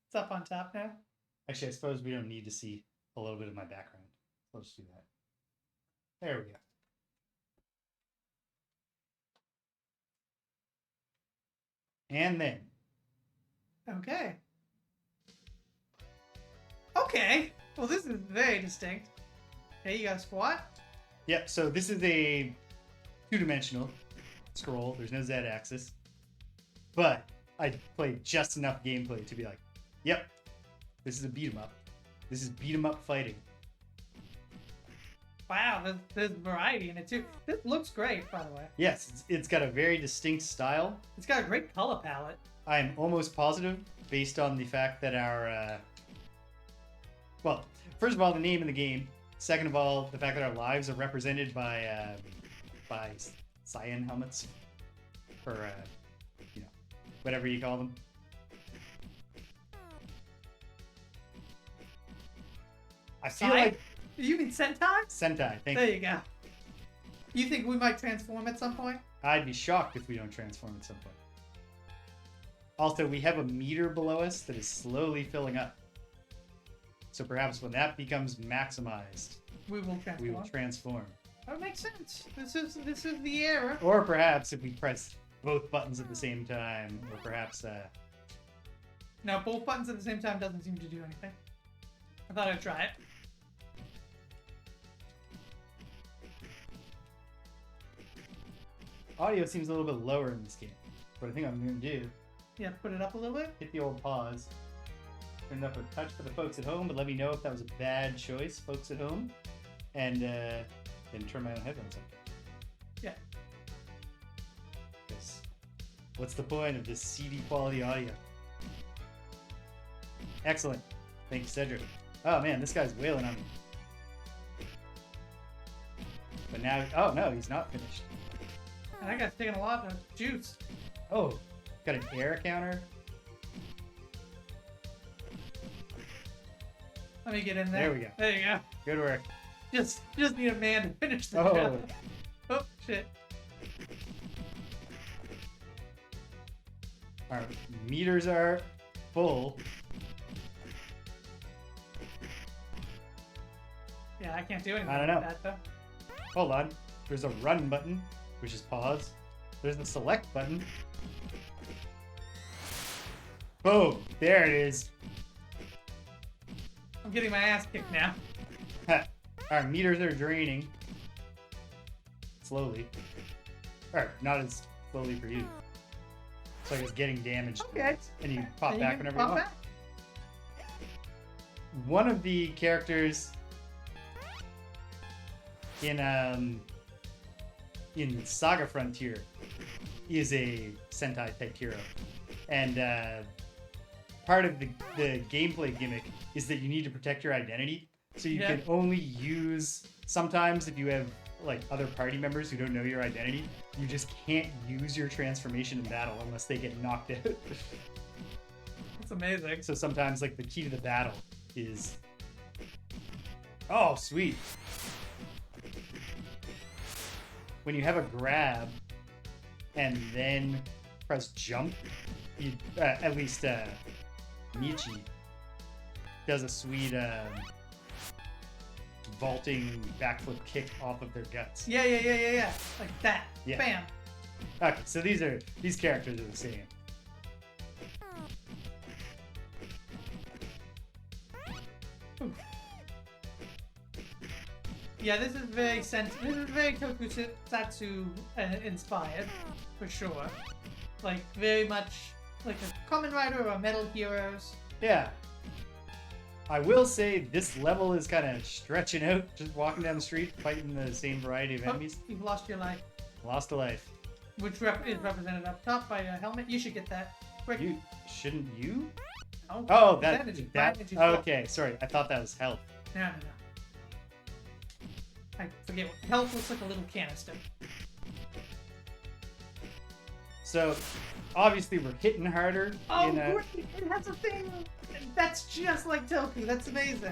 It's up on top now. Actually, I suppose we don't need to see a little bit of my background. So let's do that. There we go. And then. Okay. Okay. Well, this is very distinct. Okay, you got a squat? Yep, so this is a two-dimensional scroll. There's no Z-axis. But I played just enough gameplay to be like, yep, this is a beat-em-up. This is beat-em-up fighting. Wow, there's variety in it too. This looks great, by the way. Yes, it's got a very distinct style. It's got a great color palette. I'm almost positive, based on the fact that our... well, first of all, the name of the game. Second of all, the fact that our lives are represented by cyan helmets. Or, you know, whatever you call them. I feel like... You mean Sentai? Sentai, thank There you. you go. You think we might transform at some point? I'd be shocked if we don't transform at some point. Also, we have a meter below us that is slowly filling up. So perhaps when that becomes maximized, We will transform. we will transform. That makes sense. This is the era. Or perhaps if we press both buttons at the same time, or perhaps... No, both buttons at the same time doesn't seem to do anything. I thought I'd try it. audio seems a little bit lower in this game. What I think I'm going to do, Yeah, put it up a little bit. hit the old pause, turn it up a touch for the folks at home, but let me know if that was a bad choice, folks at home, and then turn my own headphones up. Yeah. Yes. What's the point of this CD quality audio? Excellent. Thank you, Cedric. Oh man, this guy's wailing on me. But now, oh no, he's not finished. And that guy's taking a lot of juice. Oh, got an air counter. Let me get in there. There we go. There you go. Good work. Just need a man to finish the Oh. job. Oh shit. Our meters are full. Yeah, I can't do anything I don't know. with that though. Hold on. There's a run button, which is pause. There's the select button. Boom! There it is. I'm getting my ass kicked now. Our meters are draining. Slowly. Or, not as slowly for you. It's like it's getting damaged. Okay. And you pop And back can whenever you pop want. back. One of the characters in Saga Frontier is a Sentai type hero. And part of the gameplay gimmick is that you need to protect your identity. So you can only use, sometimes if you have like other party members who don't know your identity, you just can't use your transformation in battle unless they get knocked out. That's amazing. So sometimes like the key to the battle is, oh sweet, when you have a grab and then press jump, you at least Michi does a sweet vaulting backflip kick off of their guts. Yeah. Like that. Yeah. Bam. Okay, so these characters are the same. Yeah, this is very tokusatsu inspired, for sure. Like very much like a Kamen Rider or Metal Heroes. Yeah. I will say this level is kind of stretching out, just walking down the street, fighting the same variety of Oh, enemies. you've lost your life, Lost a life. which is represented up top by a helmet. You should get that. Quick. You shouldn't you? No, Oh, my that energy that. is low. Okay, sorry. I thought that was health. No. I forget what health looks like, a little canister. So obviously we're hitting harder. Oh, in a, great! It has a thing that's just like Toku. That's amazing.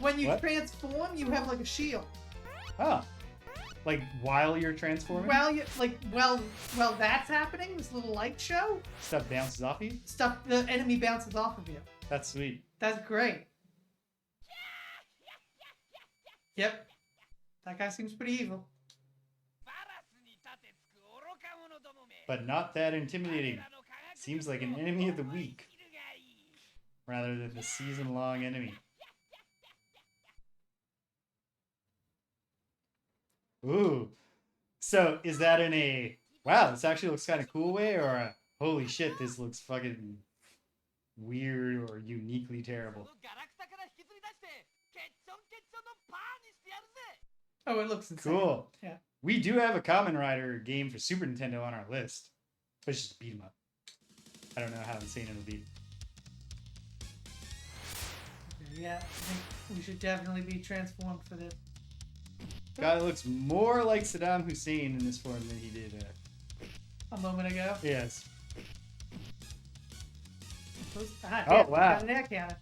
When you What? transform, you have like a shield. oh, like while you're transforming, While that's happening, this little light show, stuff bounces off you. the enemy bounces off of you. That's sweet. That's great. Yep. That guy seems pretty evil. But not that intimidating. Seems like an enemy of the week, rather than a season-long enemy. Ooh. So is that in a wow, this actually looks kind of cool way, or a holy shit, this looks fucking weird or uniquely terrible? Oh, it looks insane. Cool. Yeah. We do have a Kamen Rider game for Super Nintendo on our list. Let's just beat 'em up. I don't know how insane it'll be. Yeah, I think we should definitely be transformed for this. Guy looks more like Saddam Hussein in this form than he did. A moment ago. Yes. Oh, wow. Got an air cannon.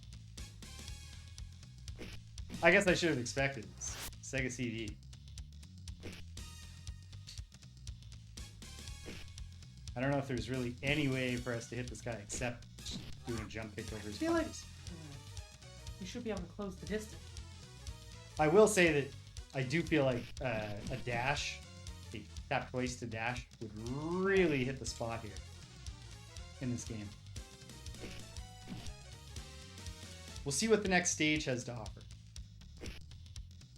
I guess I should have expected this. Sega CD. I don't know if there's really any way for us to hit this guy except doing a jump kick over his I feel like punches. you should be able to close the distance. I will say that I do feel like a dash, a tap twice to dash, would really hit the spot here in this game. We'll see what the next stage has to offer.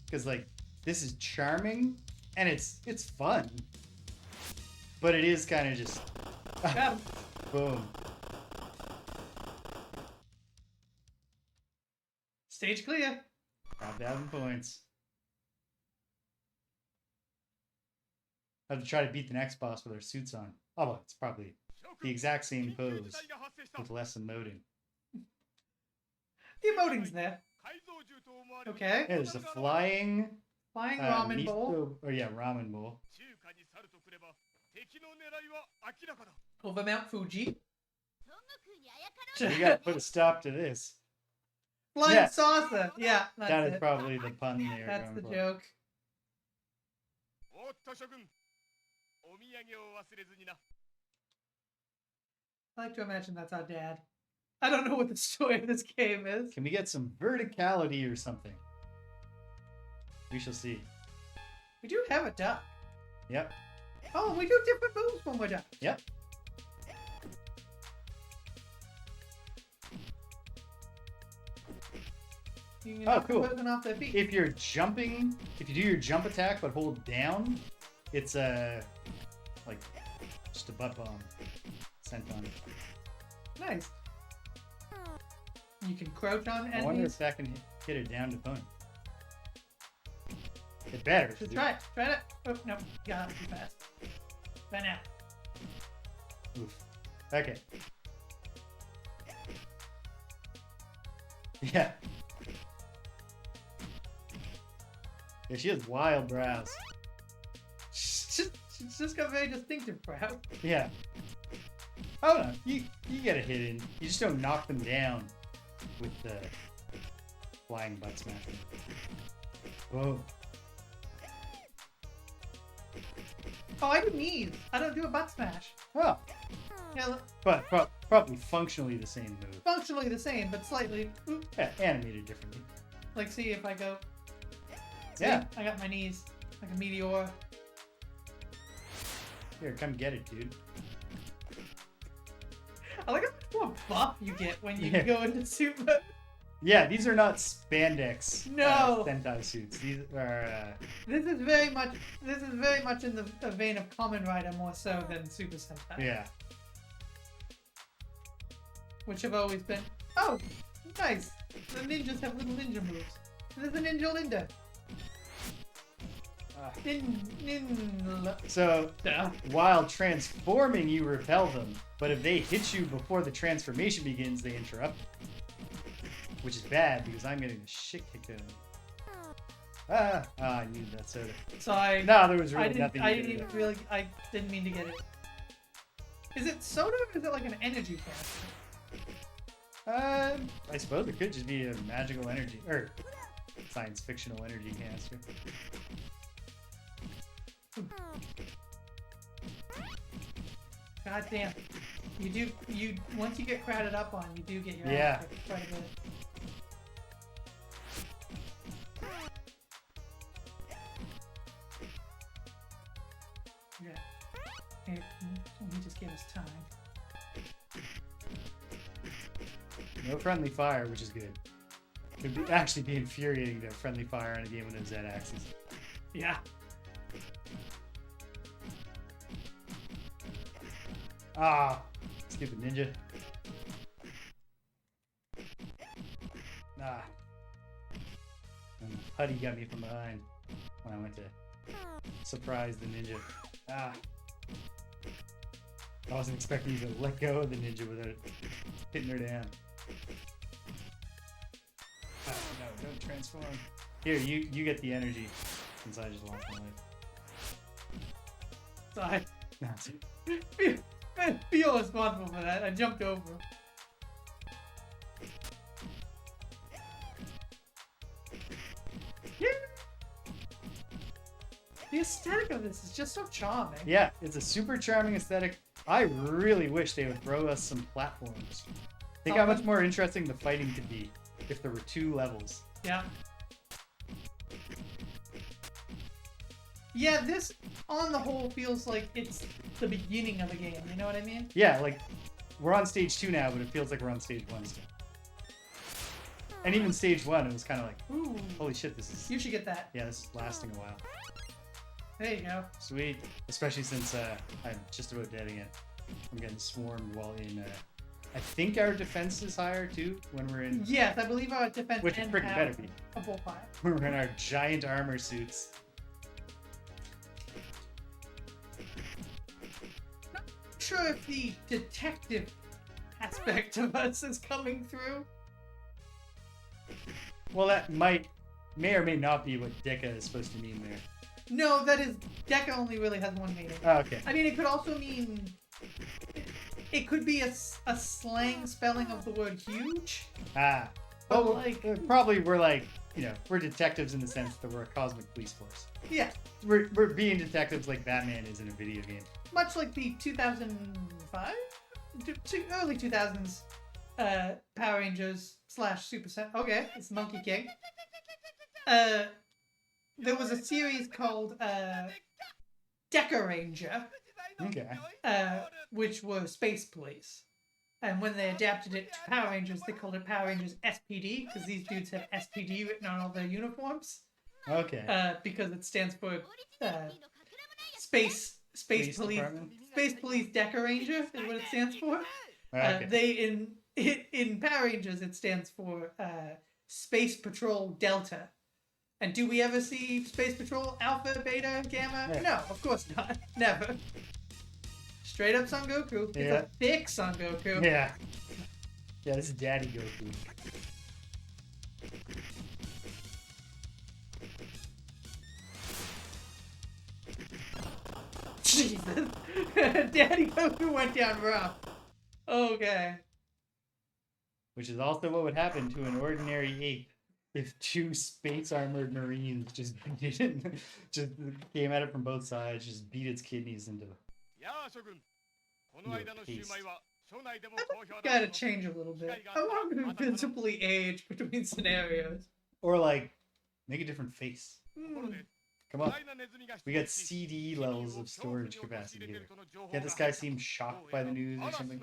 Because like this is charming and it's fun, but it is kind of just Got him. boom. Stage clear. 5,000 points. I have to try to beat the next boss with our suits on. Oh, well, it's probably the exact same pose with less emoting. The emoting's there. Okay. Yeah, there's a flying Flying ramen miso- bowl. Oh yeah, ramen bowl. Over Mount Fuji. We gotta put a stop to this. Flying Yeah. saucer. Yeah, that's That is it. probably the pun there. That's going the for. joke. I like to imagine that's our dad. I don't know what the story of this game is. Can we get some verticality or something? We shall see. We do have a duck. Yep. Oh, we do different moves when we're duck. Yep. You can Oh, knock the cool. person off their feet. If you're jumping, if you do your jump attack but hold down, it's like just a butt bomb sent on. Nice. You can crouch on I wonder enemies. if that can hit it down to bone. It better. Just try it. Try it. Oh, no. Got it too fast. Right now. Oof. Okay. Yeah. Yeah, she has wild brows. She's just got very distinctive brows. Yeah. Oh no, you get a hit in. You just don't knock them down with the flying butt smashing. Whoa. Oh, I do knees. I don't do a butt smash. Oh, Yeah, look, but probably functionally the same move. functionally the same, but slightly. Oop. Yeah, animated differently. Like, see if I go. See? Yeah. I got my knees like a meteor. Here, come get it, dude. I like how much more buff you get when you Yeah. go into suit mode. Yeah, these are not spandex No. Sentai suits. These are This is very much in the vein of Kamen Rider more so than Super Sentai. yeah. Which have always been. Oh, nice. The ninjas have little ninja moves. There's a Ninja Linda. Ninja. So while transforming, you repel them, but if they hit you before the transformation begins, they interrupt. Which is bad because I'm getting the shit kicked out of me. I needed that soda. Sorry. No, there was I really nothing. I didn't mean to get it. Is it soda or is it like an energy canister? I suppose it could just be a magical energy or science fictional energy canister. God damn. You once you get crowded up on, you do get your Yeah. ass kicked quite a bit. Yeah. Hey, let me just give us time. No friendly fire, which is good. It would actually be infuriating to have friendly fire on a game with no Z axis. Yeah. Ah, stupid ninja. Ah. And Putty got me from behind when I went to surprise the ninja. Ah. I wasn't expecting you to let go of the ninja without hitting her down. Ah, no, don't transform. Here, you get the energy since I just lost my life. Sorry. That's it. I feel responsible for that. I jumped over. Yeah. The aesthetic of this is just so charming. Yeah, it's a super charming aesthetic. I really wish they would throw us some platforms. Think how much more interesting the fighting could be if there were 2 levels. Yeah. Yeah, this on the whole feels like it's the beginning of a game. You know what I mean? Yeah, like we're on stage 2 now, but it feels like we're on stage 1 still. And even stage 1, it was kind of like, Ooh. holy shit, this is You should get that. yeah, this is lasting a while. There you go. Sweet, especially since I'm just about deading it. I'm getting swarmed while in. I think our defense is higher too when we're in. Yes, I believe our defense Which it and freaking have better be. a bullfire. When we're in our giant armor suits. Not sure if the detective aspect of us is coming through. Well, that may or may not be what Deka is supposed to mean there. No, that is Deka only really has one meaning. Oh, okay. I mean, it could also mean it could be a slang spelling of the word huge. Ah. But Well, like, probably we're like, we're detectives in the sense that we're a cosmic police force. yeah, We're being detectives like Batman is in a video game. much like the 2005, early 2000s Power Rangers / Super Set. Okay, it's Monkey King. There was a series called Deka Ranger, Okay. which were space police. And when they adapted it to Power Rangers, they called it Power Rangers SPD because these dudes have SPD written on all their uniforms. Okay. Because it stands for Space Police Police Department? Space Police Deka Ranger is what it stands for. Okay. They in Power Rangers it stands for Space Patrol Delta. And do we ever see Space Patrol Alpha, Beta, Gamma? Yeah. No, of course not. Never. Straight up Son Goku. It's Yeah. a thick Son Goku. Yeah. Yeah, this is Daddy Goku. Jesus. Daddy Goku went down rough. Okay. Which is also what would happen to an ordinary ape if 2 space armored marines just beat it, just came at it from both sides, just beat its kidneys into. やあ諸君この間のシューマイは省内でも好評だ Gotta change a little bit. I want to invincibly age between scenarios. Or like, make a different face. Come on. We got CD levels of storage capacity here. Can't this guy seem shocked by the news or something?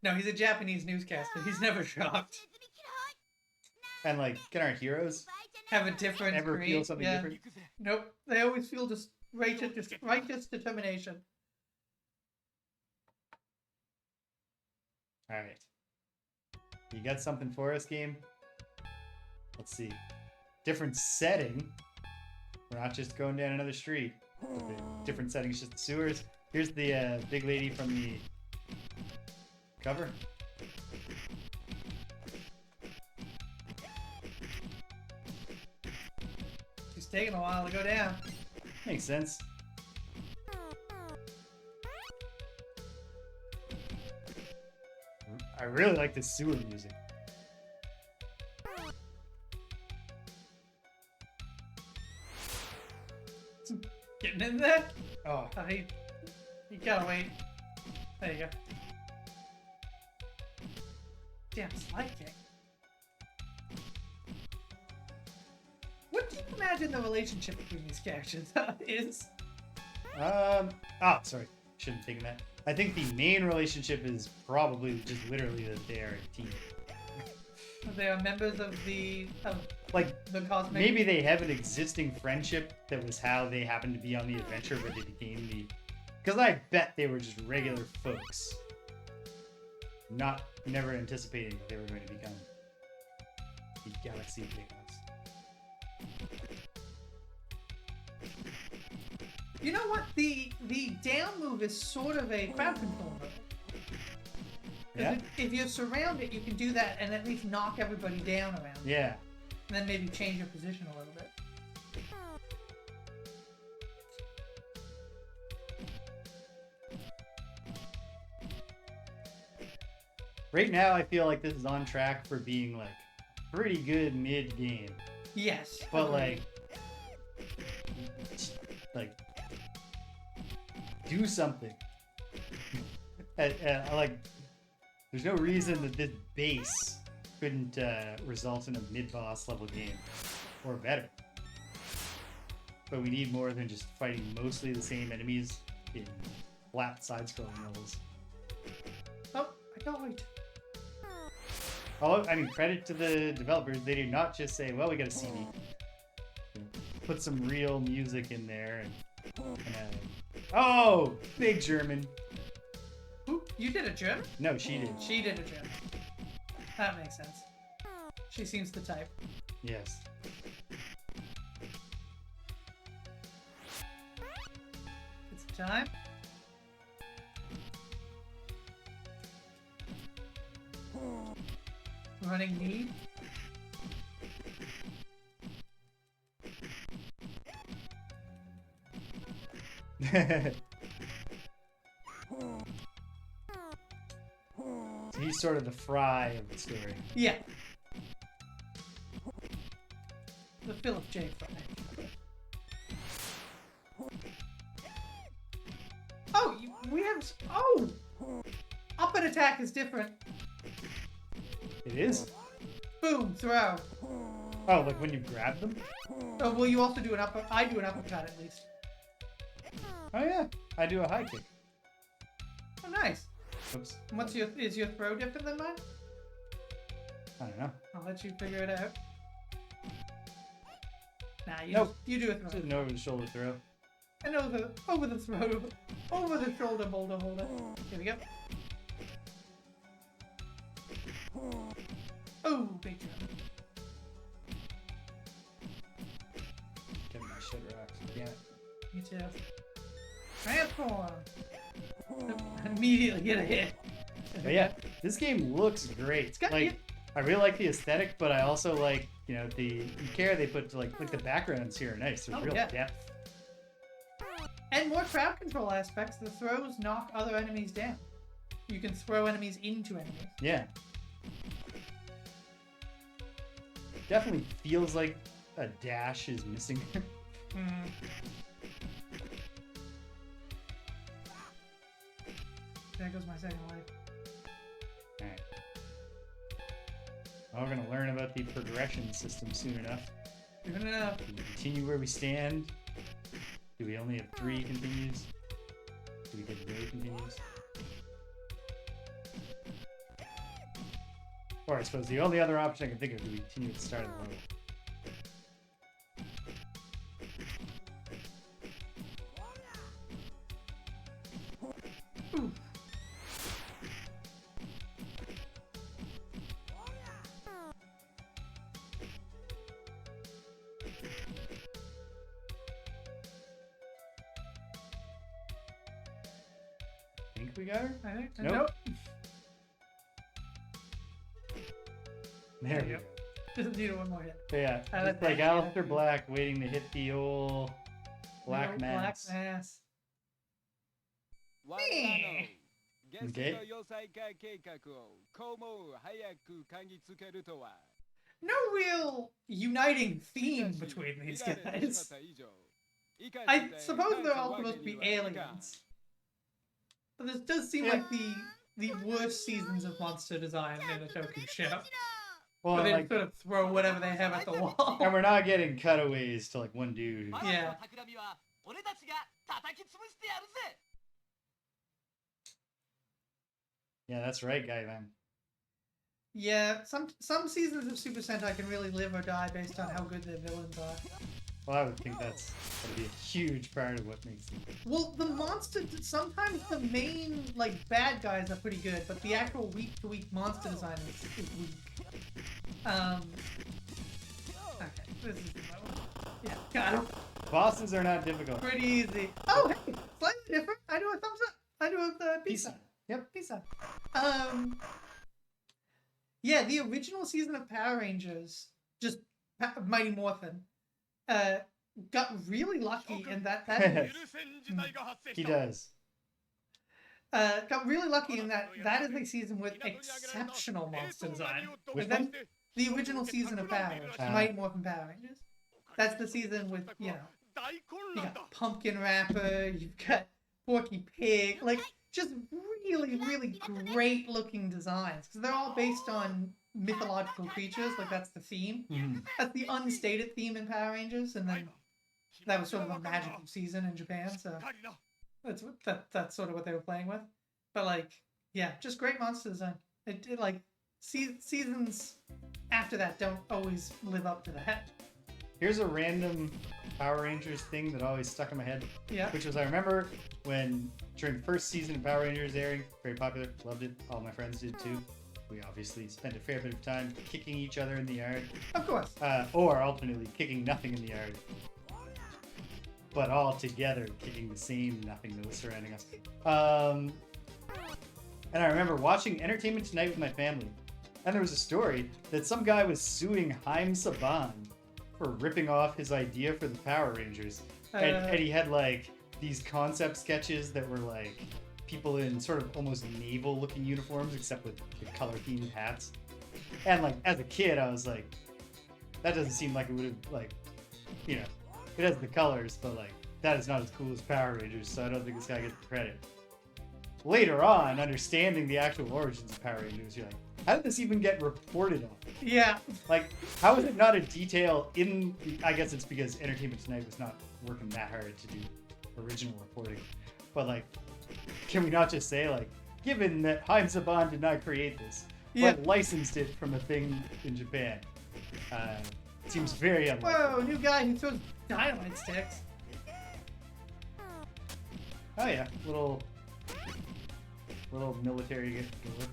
No, he's a Japanese newscaster. He's never shocked. And like, can our heroes Have a different ever feel creed. something Yeah. different? Nope. They always feel just righteous determination. Alright. You got something for us, game? Let's see. Different setting. We're not just going down another street. But the different settings, just the sewers. Here's the big lady from the cover. She's taking a while to go down. Makes sense. I really like the sewer music. Getting in there? Oh, Oh, you gotta wait. There you go. Damn slide kick. What do you imagine the relationship between these characters is? sorry. Shouldn't think of that. I think the main relationship is probably just literally that they are a team. They are members of the Like, the cosmic. maybe they have an existing friendship that was how they happened to be on the adventure where they became the... Because I bet they were just regular folks. Never anticipating that they were going to become the Galaxy Technos. You know what? The down move is sort of a crowd control move. 'Cause Yeah? if you're surrounded, you can do that and at least knock everybody down around you. Yeah. And then maybe change your position a little bit. Right now, I feel like this is on track for being, like, pretty good mid-game. Yes. But, agreed. like, do something. and, like, there's no reason that this base couldn't result in a mid-boss level game. Or better. But we need more than just fighting mostly the same enemies in flat side-scrolling levels. Oh, I got wait. Although, I mean, credit to the developers, they do not just say, well, we got a CD. Put some real music in there. Oh! Big German. Ooh, you did a German? No, she did. She did a German. That makes sense. She seems the type. Yes. It's time. Running need. So he's sort of the Fry of the story. Yeah. The Philip J. Fry. Oh, we have. Oh! Up and attack is different. It is? Boom, throw. Oh, like when you grab them? Oh, well, you also do an upper. I do an uppercut at least. Oh yeah, I do a high kick. Oh, nice. Oops. And is your throw different than mine? I don't know. I'll let you figure it out. Nah, Nope. you do a Just throw. an over-the-shoulder throw. And over the throw, over the shoulder boulder holder. Here we go. Oh, big jump. Get my shit rocked. Yeah. Me too. Transform. Immediately get a hit. But yeah, this game looks great. It's got Like, I really like the aesthetic, but I also like, you know, the care they put to like the backgrounds here are nice. There's Oh, real yeah. depth. And more crowd control aspects. The throws knock other enemies down. You can throw enemies into enemies. Yeah. Definitely feels like a dash is missing. Hmm. There goes my second life. Alright. Well, we're gonna learn about the progression system soon enough. Good enough. Do we continue where we stand? Do we only have 3 continues? Do we get no continues? Or I suppose the only other option I can think of, do we continue at the start of the level? Ooh. Think we got her? I think. Nope. Nope. There we Yep. go. Just need one more hit. So yeah, I just like like that. Alistair Black waiting to hit the old black No, mass. Black mass. 我らのゲス Okay. ト要塞化計画をこうも早く嗅ぎつけるとは No real uniting theme between these guys. I suppose they're all supposed to be aliens. But this does seem like the worst seasons of monster design in a Toku show. Well, Where they like, sort of throw whatever they have at the wall. and we're not getting cutaways to like one dude. Who, Yeah. yeah, that's right, Gayvan. Yeah, some seasons of Super Sentai can really live or die based on how good their villains are. Well, I would think that's gonna be a huge part of what makes them. Well, the monster, sometimes the main, like, bad guys are pretty good, but the actual week-to-week monster design is weak. Okay, this is yeah, got it. Bosses are not difficult. Pretty easy. Oh, hey, slightly different. I do a thumbs up. I do a peace sign. Yep. Peace sign. Yeah, the original season of Power Rangers, just Mighty Morphin, got really lucky in that He does. got really lucky in that is a season with exceptional monster design. Which And then one? the original season of Power Rangers, Mighty Morphin Power Rangers. That's the season with, you got Pumpkin Rapper, you've got Porky Pig, like, just really, really great looking designs. Because they're all based on mythological creatures, like that's the theme. Mhm. That's the unstated theme in Power Rangers, and then that was sort of a magical season in Japan, so that's sort of what they were playing with. But like, yeah, just great monster design. It like seasons after that don't always live up to that. Here's a random Power Rangers thing that always stuck in my head. Yeah. Which was, I remember when during the first season of Power Rangers airing, very popular, loved it. All my friends did too. We obviously spent a fair bit of time kicking each other in the yard, Of course. or alternately kicking nothing in the yard, but all together kicking the same nothing that was surrounding us. And I remember watching Entertainment Tonight with my family, and there was a story that some guy was suing Haim Saban for ripping off his idea for the Power Rangers, and he had like these concept sketches that were like people in sort of almost naval-looking uniforms, except with the color-themed hats. And like as a kid, I was like, that doesn't seem like it would have like, you know, it has the colors, but like that is not as cool as Power Rangers, so I don't think this guy gets the credit. Later on, understanding the actual origins of Power Rangers, you're like, how did this even get reported on? Yeah. Like, how is it not a detail in the, I guess it's because Entertainment Tonight was not working that hard to do original reporting. But like, can we not just say like, given that Haim Saban did not create this, but licensed it from a thing in Japan, seems very unlikely. Whoa, new guy who throws dynamite sticks. Oh yeah, little military get work.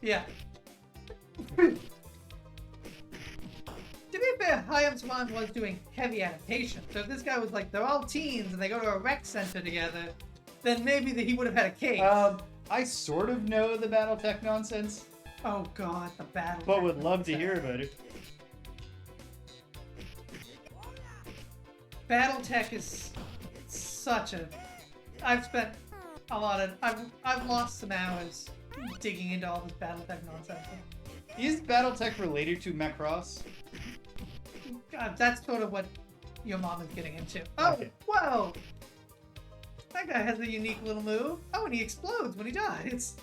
Yeah. To be fair, Hayam Saban was doing heavy adaptation. So if this guy was like, they're all teens and they go to a rec center together, then maybe he would have had a case. I sort of know the BattleTech nonsense, Oh god, the battle. but would love to hear about it. BattleTech is such a. I've spent a lot of. I've lost some hours digging into all this BattleTech nonsense. Is BattleTech related to Macross? God, that's sort of what your mom is getting into. Oh, Okay. whoa! That guy has a unique little move. Oh, and he explodes when he dies.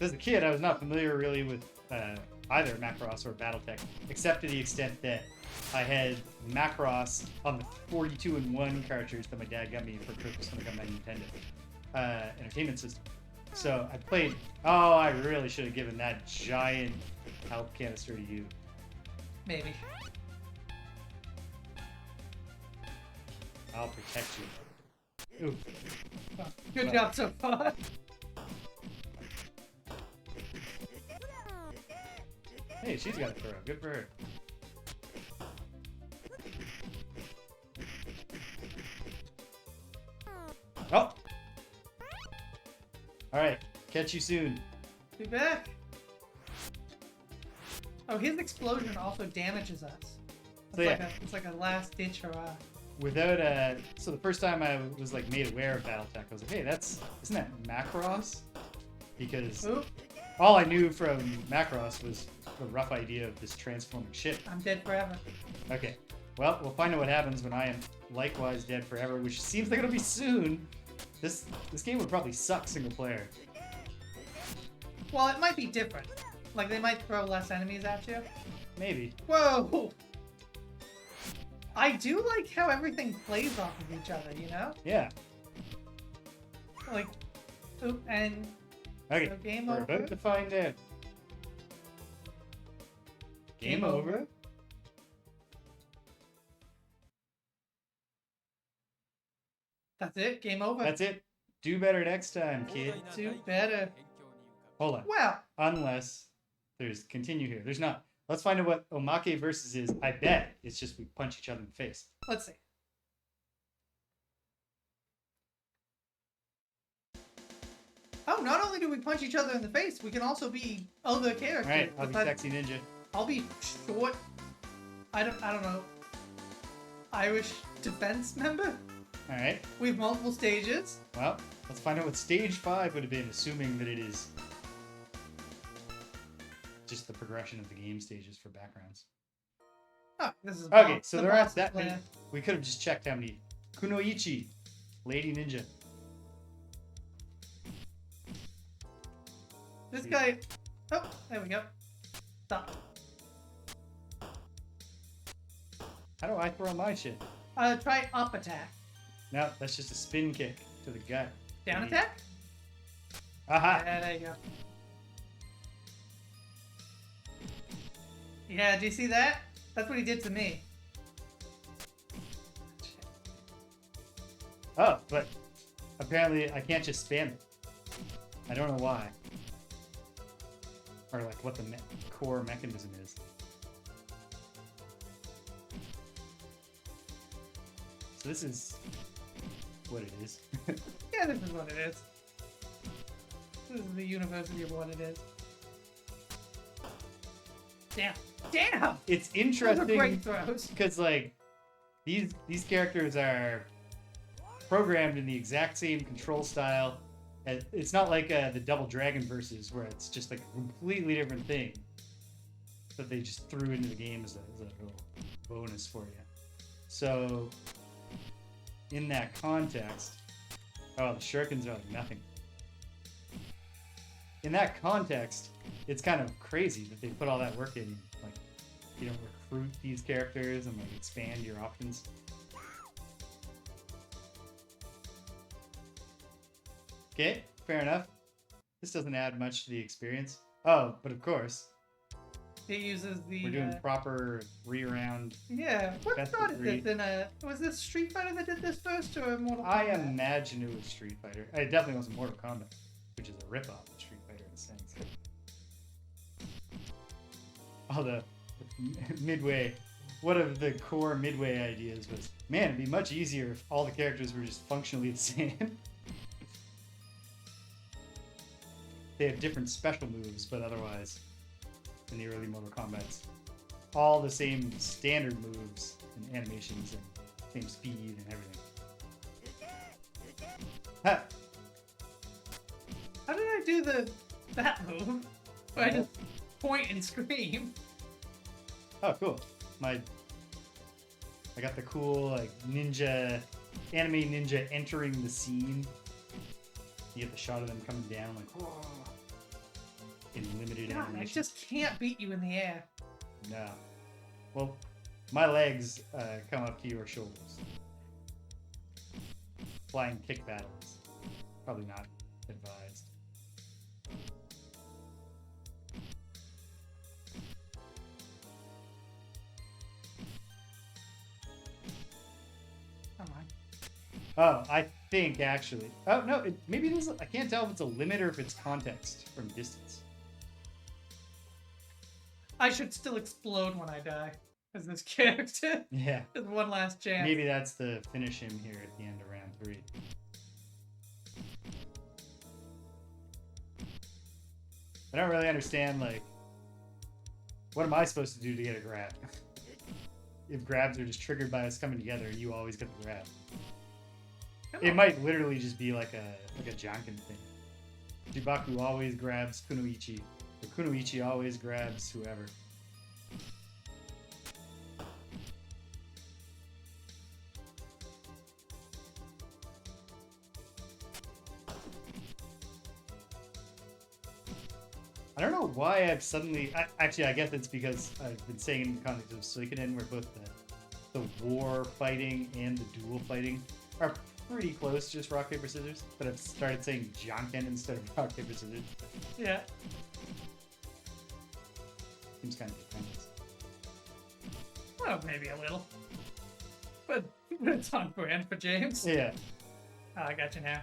As a kid, I was not familiar really with either Macross or BattleTech, except to the extent that I had Macross on the 42-in-1 cartridge that my dad got me for Christmas when I got my Nintendo Entertainment System. So I played. Oh, I really should have given that giant health canister to you. Maybe. I'll protect you. Ooh. Well, good job so far. Hey, she's got a throw. Good for her. Oh! Alright, catch you soon. Be back. Oh, his explosion also damages us. It's like a last ditch hurrah. Without so the first time I was like made aware of BattleTech, I was like, hey, isn't that Macross? Because all I knew from Macross was the rough idea of this transforming ship. I'm dead forever. Okay, well, we'll find out what happens when I am likewise dead forever, which seems like it'll be soon. This game would probably suck single player. Well, it might be different. Like, they might throw less enemies at you. Maybe. Whoa! I do like how everything plays off of each other, you know? Yeah. Like, oop, and... Okay, So game we're over? about to find out. Game over? That's it? Game over? That's it. Do better next time, kid. Do better. Hold on. Well, Unless there's continue here. There's not. Let's find out what Omake versus is. I bet it's just we punch each other in the face. let's see. Oh, not only do we punch each other in the face, we can also be other characters. Alright, I'll be But sexy ninja. I'll be short. I don't know. Irish defense member? Alright. We have multiple stages. Well, let's find out what stage 5 would have been, assuming that it is just the progression of the game stages for backgrounds. Oh, this is Okay, so the there aren't boss that player. many. We could have just checked how many. Kunoichi, Lady Ninja. This guy. Oh, there we go. Stop. How do I throw my shit? Try up attack. No, that's just a spin kick to the gut. Down Maybe. attack? Aha! Yeah, there you go. Yeah, do you see that? That's what he did to me. Oh, but apparently I can't just spam it. I don't know why. Or like what the core mechanism is. So this is what it is. Yeah, this is what it is. This is the university of what it is. Damn. Damn! It's Those are interesting great throws. because like these characters are programmed in the exact same control style. And it's not like the Double Dragon versus where it's just like a completely different thing that they just threw into the game as a little bonus for you. So in that context, oh, the shurikens are like nothing. In that context, it's kind of crazy that they put all that work in. Like, you don't recruit these characters and like expand your options. Okay, fair enough. This doesn't add much to the experience. Oh, but of course, It uses the. we're doing proper 3-round. Yeah. What best of started three. this? Was this Street Fighter that did this first, or Mortal Kombat? I imagine it was Street Fighter. It definitely wasn't Mortal Kombat, which is a ripoff of Street Fighter in a sense. Although, Midway, one of the core Midway ideas was, man, it'd be much easier if all the characters were just functionally the same. They have different special moves, but otherwise, in the early Mortal Kombats, all the same standard moves and animations and same speed and everything. Ha! How did I do that move? Where I just point and scream. Oh, cool. I got the cool like ninja, anime ninja entering the scene. You get the shot of them coming down like, whoa, in limited God God, I emulation. just can't beat you in the air. No. Well, my legs come up to your shoulders. Flying kick battles. Probably not advised. Come on. Oh, I think actually. Oh no, maybe it is. I can't tell if it's a limit or if it's context from distance. I should still explode when I die as this character. Yeah. There's one last chance. Maybe that's to finish him here at the end of round 3. I don't really understand, like, what am I supposed to do to get a grab? If grabs are just triggered by us coming together and you always get the grab. It might literally just be like a Janken thing. Jibaku always grabs Kunoichi. Or Kunoichi always grabs whoever. I don't know why I've suddenly... actually, I guess it's because I've been saying in the context of Suikoden, where both the war fighting and the duel fighting are pretty close to just rock, paper, scissors. But I've started saying Janken instead of rock, paper, scissors. Yeah. Seems kind of dependent. Well, maybe a little. But it's on brand for James. Yeah. Oh, I got you now.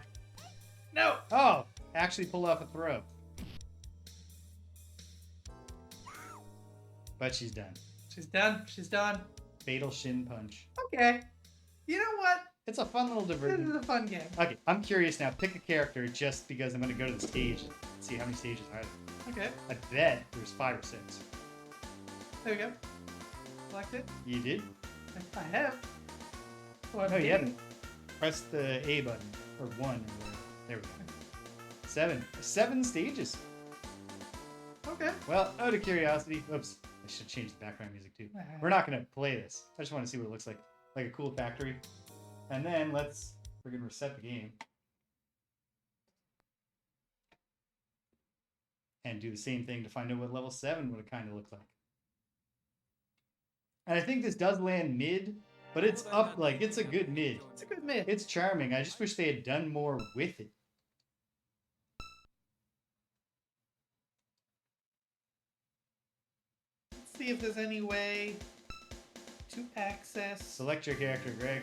No! Oh! Actually pull off a throw. But she's done. She's done. She's done. Fatal shin punch. Okay. You know what? It's a fun little This diversion. is a fun game. Okay, I'm curious now. Pick a character just because I'm going to go to the stage and see how many stages are there. Okay. I bet there's 5 or 6. There we go. Select it. You did? I have. Well, No, you haven't. Press the A button. Or 1. Or whatever. There we go. 7. 7 stages. Okay. Well, out of curiosity. Oops. I should change the background music too. We're not going to play this. I just want to see what it looks like. Like a cool factory. And then we're going to reset the game. And do the same thing to find out what level 7 would kind of look like. And I think this does land mid, but it's up, like, it's a good mid. It's a good mid. It's charming. I just wish they had done more with it. Let's see if there's any way to access. Select your character, Greg.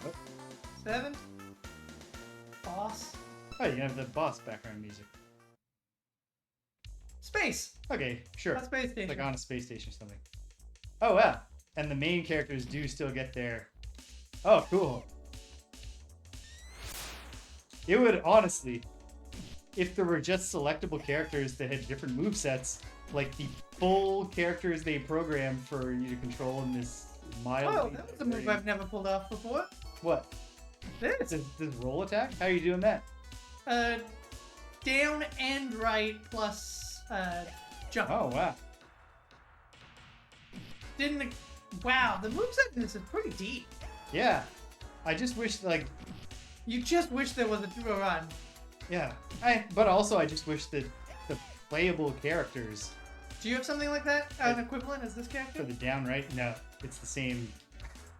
Oh, 7. Boss. oh, you have the boss background music. Space. Okay, sure. Not space It's station. like on a space station or something. Oh, wow. And the main characters do still get their... Oh, cool. It would, honestly, if there were just selectable characters that had different movesets, like the full characters they programmed for you to control in this mild... Oh, that was a move I've never pulled off before. What? This. This roll attack? How are you doing that? Down and right plus jump. Oh, wow. Wow, the moveset in this is pretty deep. Yeah. I just wish, like... You just wish there was a run. Yeah. But also, I just wish that the playable characters... Do you have something like that? An equivalent as this character? For the downright? No. It's the same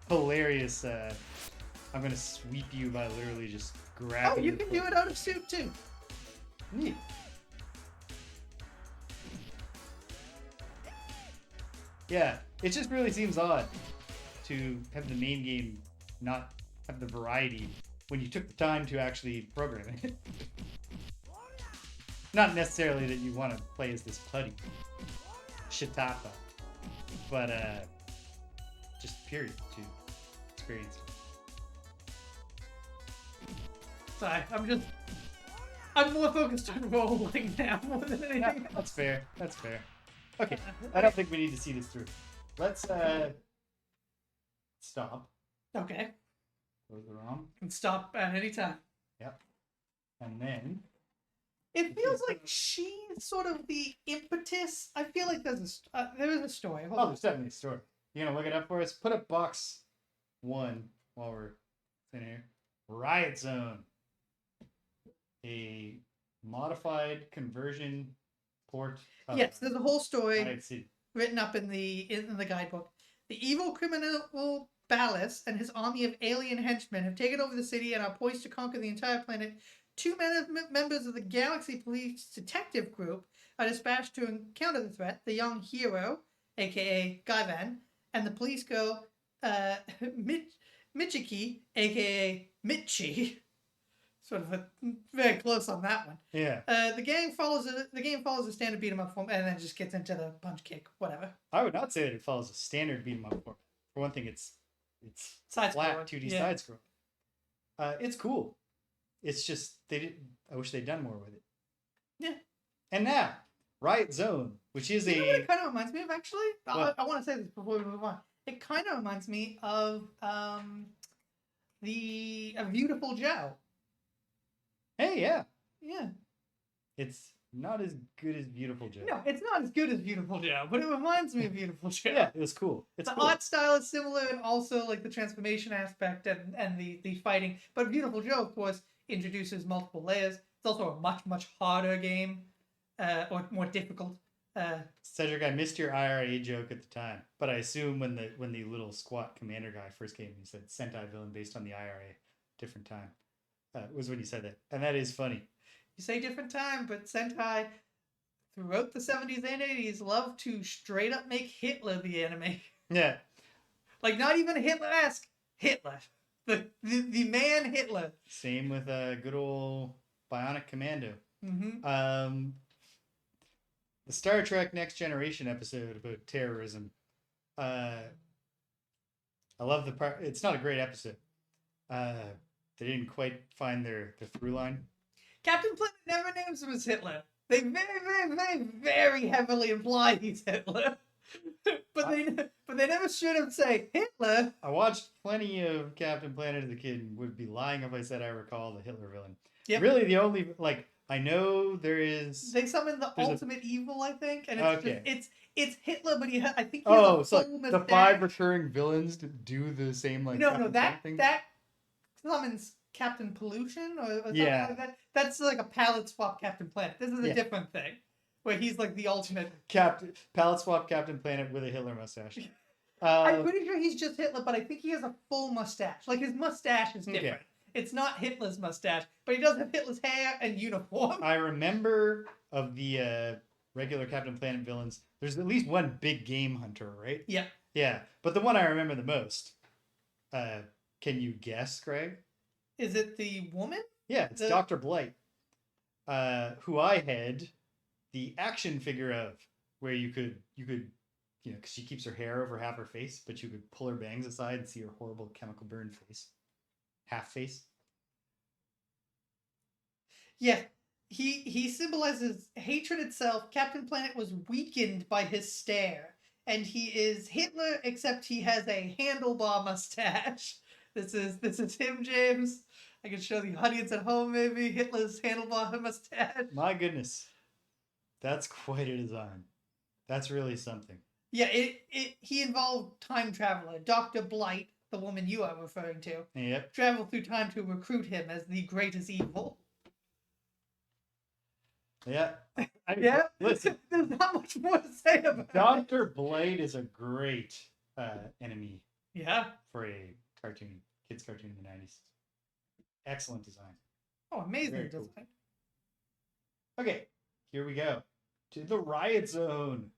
hilarious, I'm gonna sweep you by literally just Oh, grabbing you your can foot. do it out of suit too. Neat. Yeah, it just really seems odd to have the main game not have the variety when you took the time to actually program it. Not necessarily that you want to play as this putty, Shitapa, but just period to experience it. Sorry, I'm more focused on rolling now more than anything Yeah, else. that's fair. That's fair. Okay, I don't think we need to see this through. Let's stop. Okay, Close the ROM. can stop at any time. Yep. And then It feels like she's sort of the impetus. I feel like there is a story. Hold oh, on. there's definitely a story. You gonna look it up for us? Put up box 1 while we're in here. Riot Zone. modified conversion port. Yes, there's a whole story Riot City. written up in the guidebook. The evil criminal Ballas and his army of alien henchmen have taken over the city and are poised to conquer the entire planet. Two members of the Galaxy Police Detective Group are dispatched to encounter the threat. The young hero, aka Gayvan, and the police girl, Michiki, aka Michi. Sort of very close on that one. Yeah. The game follows a standard beat 'em up form, and then just gets into the punch kick, whatever. I would not say that it follows a standard beat 'em up form. For one thing, it's Side flat scroller, 2D yeah. side scroll. It's cool. It's just I wish they'd done more with it. Yeah. And now, Riot Zone, which is You know what it kind of reminds me of, actually? What? I want to say this before we move on. It kind of reminds me of A Beautiful Joe. Hey, yeah. Yeah. It's not as good as Beautiful Joe. No, it's not as good as Beautiful Joe, but it reminds me of Beautiful Joe. Yeah, it was cool. It's the cool. art style is similar, and also like the transformation aspect and the fighting. But Beautiful Joe, of course, introduces multiple layers. It's also a much harder game, or more difficult. Cedric, I missed your IRA joke at the time, but I assume when the little squat commander guy first came, he said Sentai villain based on the IRA, different time. Was when you said that, and that is funny. You say different time, but Sentai throughout the 70s and 80s loved to straight up make Hitler the enemy. Yeah. Like, not even Hitler-esque, Hitler. The man Hitler. Same with good old Bionic Commando. Mm-hmm. The Star Trek Next Generation episode about terrorism. I love the part. It's not a great episode. They didn't quite find their through line. Captain Planet never names him as Hitler. They very heavily imply he's Hitler. but they never should have say Hitler. I watched plenty of Captain Planet as a kid and would be lying if I said I recall the Hitler villain. Yep. Really, the only I know there is. They summon the ultimate evil, I think, and it's Hitler, but I think he has a so full the mustache. 5 recurring villains do the same No, Captain Planet thing? that summons Captain Pollution or something Yeah. like that. That's like a palette swap Captain Planet. This is a different thing, where he's like the ultimate. Palette swap Captain Planet with a Hitler mustache. I'm pretty sure he's just Hitler, but I think he has a full mustache. Like, his mustache is different. Okay. It's not Hitler's mustache, but he does have Hitler's hair and uniform. I remember of the regular Captain Planet villains, there's at least one big game hunter, right? Yeah. Yeah, but the one I remember the most, can you guess, Greg? Is it the woman? Yeah, it's Dr. Blight, who I had the action figure of, where you could, because she keeps her hair over half her face, but you could pull her bangs aside and see her horrible chemical burn face. Half face. Yeah. He symbolizes hatred itself. Captain Planet was weakened by his stare. And he is Hitler, except he has a handlebar mustache. This is him, James. I can show the audience at home, maybe, Hitler's handlebar mustache. My goodness. That's quite a design. That's really something. Yeah, he involved time traveler, Dr. Blight, the woman you are referring to. Yep. Traveled through time to recruit him as the greatest evil. Yeah. Yeah? Listen. There's not much more to say about it. Dr. Blight is a great enemy Yeah. for a kids cartoon in the 90s. Excellent design. Oh, amazing Very design. cool. Okay, here we go. To the Riot Zone.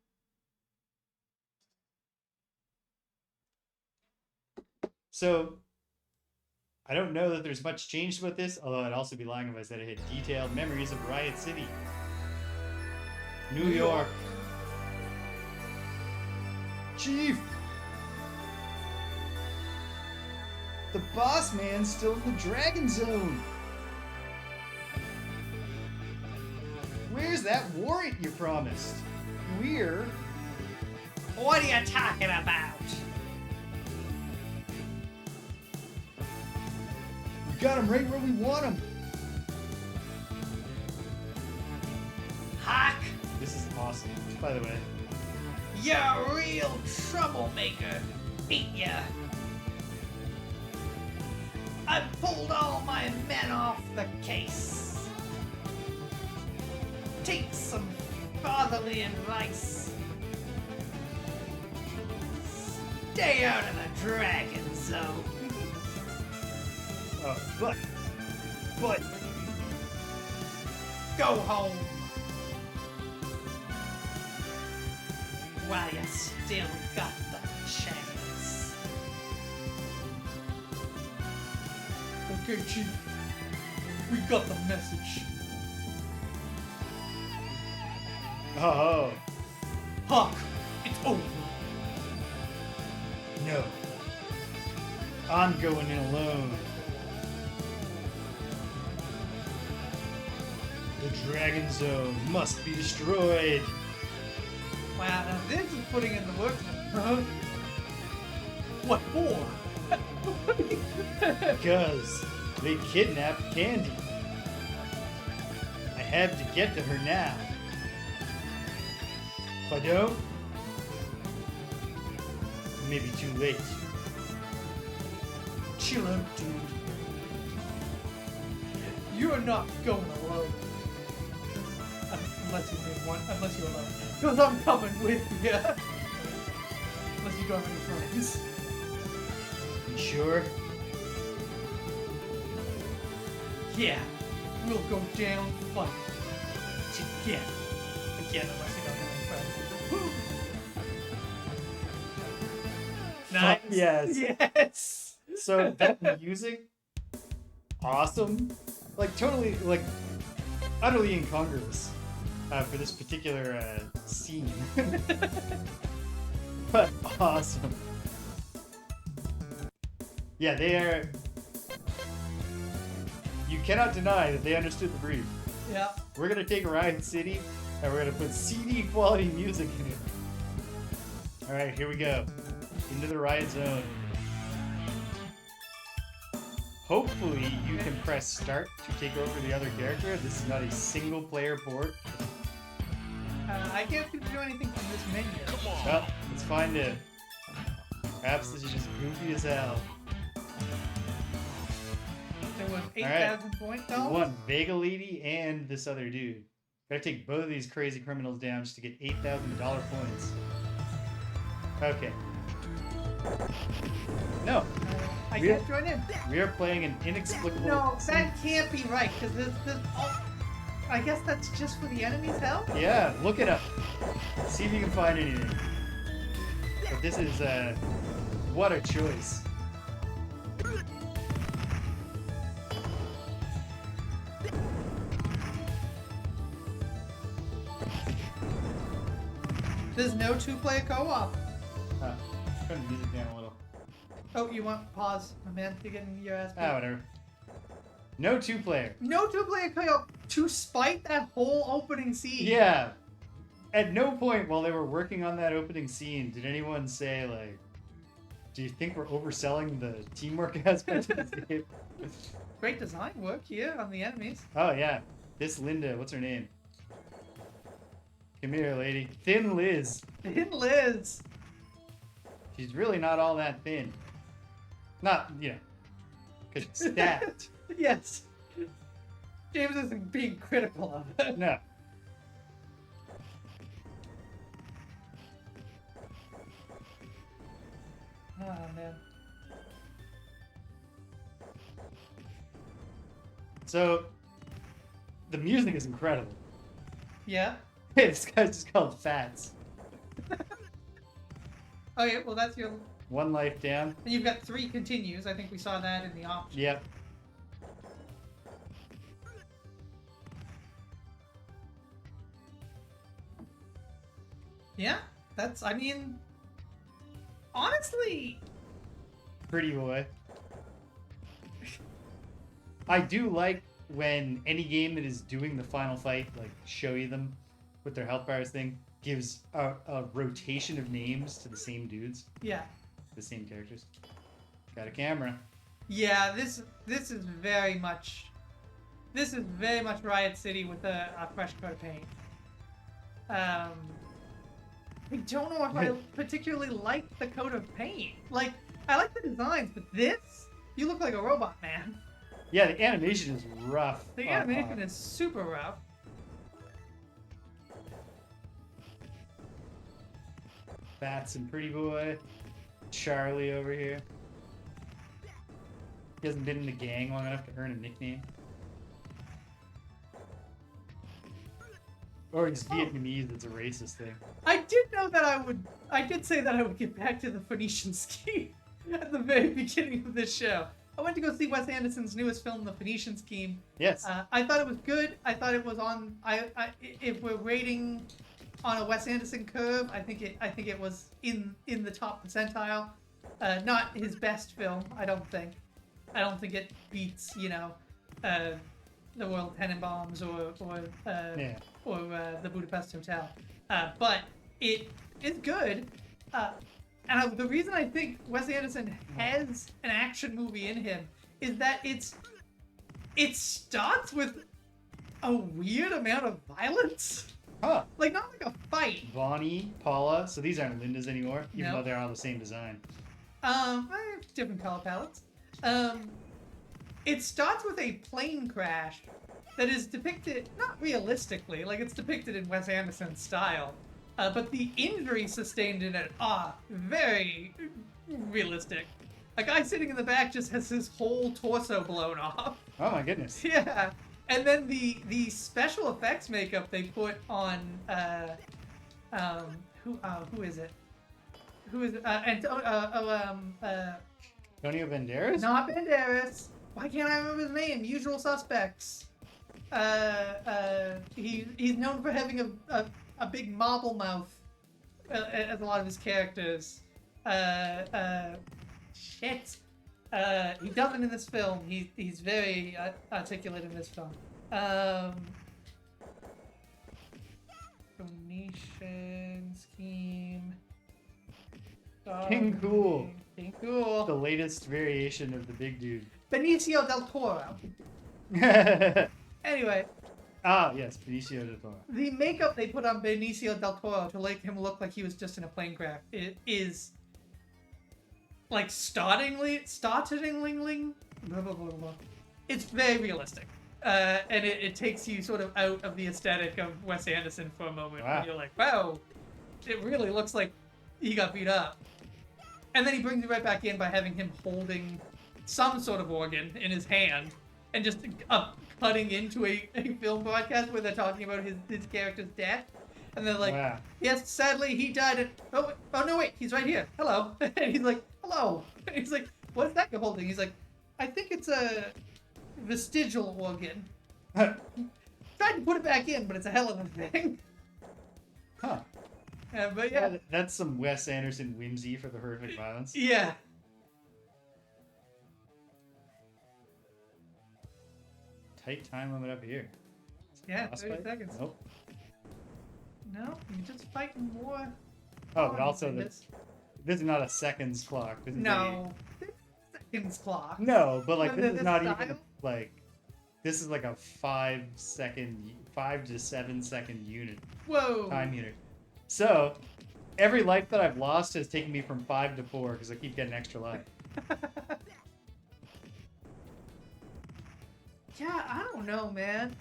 So, I don't know that there's much changed about this, although I'd also be lying if I said I had detailed memories of Riot City. New York. Chief! The boss man's still in the Dragon Zone! Where's that warrant you promised? We're... What are you talking about? We got him right where we want him! Hawk, This is awesome, by the way. you're a real troublemaker, ain't ya? I pulled all my men off the case. Take some fatherly advice. Stay out of the dragon zone. But Go home. While you still got the chance. Okay, Chief. We got the message. oh Hawk, it's over. no, I'm going in alone. The Dragon Zone must be destroyed. Wow, now this is putting in the work. Huh? What for? Because they kidnapped Candy. I have to get to her now. If I don't, it may be too late. Chill out, dude. You're not going alone. Unless you're alone. Because I'm coming with you. Unless you don't have any friends. You sure? Yeah. We'll go down fight. Together. Again, unless you don't have any friends. Nice. Yes. Yes. So that music, awesome. Like totally, like utterly incongruous for this particular scene. But awesome. Yeah, they are. You cannot deny that they understood the brief. Yeah. We're gonna take Riot City and we're gonna put CD quality music in it. Alright, here we go. Into the Riot Zone. Hopefully you can press start to take over the other character. This is not a single player port. I can't seem to do anything from this menu. Well, let's find it. Perhaps this is just goofy as hell. There was 8,000 points. We won Vega Lady and this other dude. Gotta take both of these crazy criminals down just to get $8,000 points. Okay. No. I can't join in. We are playing an inexplicable... No, that can't be right, because this I guess that's just for the enemy's help? Yeah, look it up. See if you can find anything. But this is, what a choice. There's no two-player co-op. Turn the music down a little. Oh, you want pause, my man? You're getting your ass beat. Ah, whatever. No two-player. No two-player co-op to spite that whole opening scene. Yeah. At no point while they were working on that opening scene did anyone say, like, do you think we're overselling the teamwork aspect of this game? Great design work here on the enemies. Oh, yeah. This Linda, what's her name? Come here, lady. Thin Liz. Thin Liz. She's really not all that thin. Not, you know, because she's stacked. Yes. James isn't being critical of it. No. Oh, man. So, the music is incredible. Yeah? Hey, this guy's just called Fats. Okay, well that's your... One life down. And you've got 3 continues. I think we saw that in the option. Yep. Yeah? That's, I mean... Honestly... Pretty boy. I do like when any game that is doing the final fight, like show you them with their health bars thing, gives a rotation of names to the same dudes, Yeah. the same characters. Got a camera. Yeah, this is very much... This is very much Riot City with a fresh coat of paint. I don't know if I particularly like the coat of paint. Like, I like the designs, but this? You look like a robot, man. Yeah, the animation is rough. The animation is super rough. Bats and Pretty Boy. Charlie over here. He hasn't been in the gang long enough to earn a nickname. Or he's Vietnamese, it's a racist thing. I did know that I did say that I would get back to the Phoenician Scheme at the very beginning of this show. I went to go see Wes Anderson's newest film, The Phoenician Scheme. Yes. I thought it was good. I thought it was on. If we're rating on a Wes Anderson curve, I think it was in the top percentile. Not his best film, I don't think. I don't think it beats, The Royal Tenenbaums or The Budapest Hotel. But it is good. And the reason I think Wes Anderson has an action movie in him is that it starts with a weird amount of violence. Huh. Like, not like a fight. Bonnie, Paula. So these aren't Lindas anymore, even No. though they're all the same design. Different color palettes. It starts with a plane crash that is depicted, not realistically, like it's depicted in Wes Anderson's style, but the injuries sustained in it are very realistic. A guy sitting in the back just has his whole torso blown off. Oh my goodness. Yeah. And then the special effects makeup they put on who is it? Who is it? Antonio Banderas? Not Banderas. Why can't I remember his name? Usual Suspects. He's known for having a big marble mouth, as a lot of his characters. Shit. He doesn't in this film. He's very articulate in this film. Phoenician Scheme. King Cool. King Cool. The latest variation of the big dude. Benicio del Toro. Anyway, yes, Benicio del Toro. the makeup they put on Benicio del Toro to make him look like he was just in a plane crash is like startlingly, blah, blah, blah, blah. It's very realistic. And it takes you sort of out of the aesthetic of Wes Anderson for a moment. Wow. And you're like, wow, it really looks like he got beat up. And then he brings you right back in by having him holding some sort of organ in his hand and just cutting into a film broadcast where they're talking about his character's death. And they're like, Wow. yes, sadly, he died. Oh, no, wait, he's right here. Hello. And he's like, hello. And he's like, what's that you're holding? He's like, I think it's a vestigial organ. Tried to put it back in, but it's a hell of a thing. Huh. But yeah. That's some Wes Anderson whimsy for the horrific violence. Yeah. Tight time limit up here. Yeah, Boss 30 fight? seconds. Nope. No, you're just fighting more. Oh, but also this. this is not a seconds clock. This is No. Seconds clock. No, but like Under this is this not style? even like this is like a 5 to 7 second unit Whoa. time unit. So every life that I've lost has taken me from 5 to 4 because I keep getting extra life. Yeah, I don't know, man.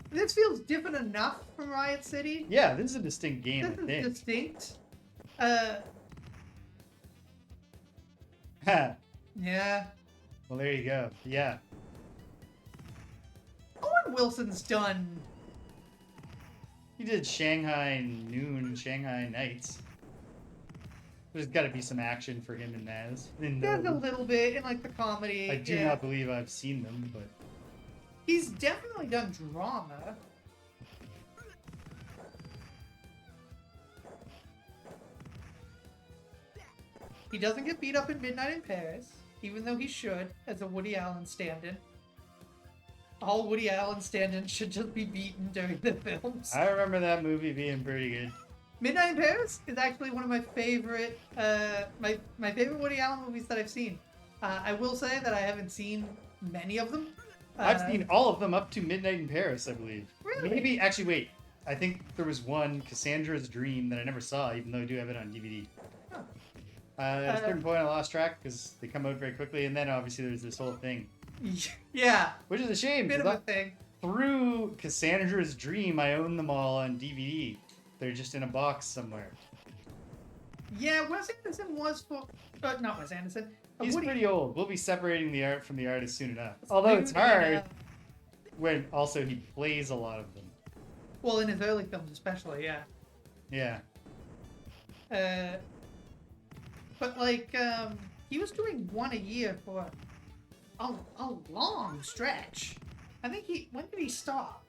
This feels different enough from Riot City. Yeah, this is a distinct game. This I is think. distinct. Ha. Yeah. Well, there you go. Yeah. Owen Wilson's done. He did Shanghai Noon, Shanghai Nights. There's got to be some action for him in Naz. There's a little bit in like the comedy. I do not believe I've seen them, but He's definitely done drama. He doesn't get beat up in Midnight in Paris, even though he should, as a Woody Allen stand-in. All Woody Allen stand-ins should just be beaten during the films. I remember that movie being pretty good. Midnight in Paris is actually one of my favorite, my favorite Woody Allen movies that I've seen. I will say that I haven't seen many of them. I've seen all of them up to Midnight in Paris, I believe. Really? Maybe, actually, wait. I think there was one, Cassandra's Dream, that I never saw, even though I do have it on DVD. Huh. At a certain point, I lost track because they come out very quickly, and then obviously there's this whole thing. Yeah, Which is a shame. bit 'cause of a thing. through Cassandra's Dream, I own them all on DVD. They're just in a box somewhere. Yeah, Wes Anderson was for... not Wes Anderson. He's Woody- pretty old. We'll be separating the art from the artist soon enough. Although it's Dude, hard when also he plays a lot of them. Well, in his early films especially, yeah. Yeah. But like, he was doing one a year for a long stretch. I think when did he stop?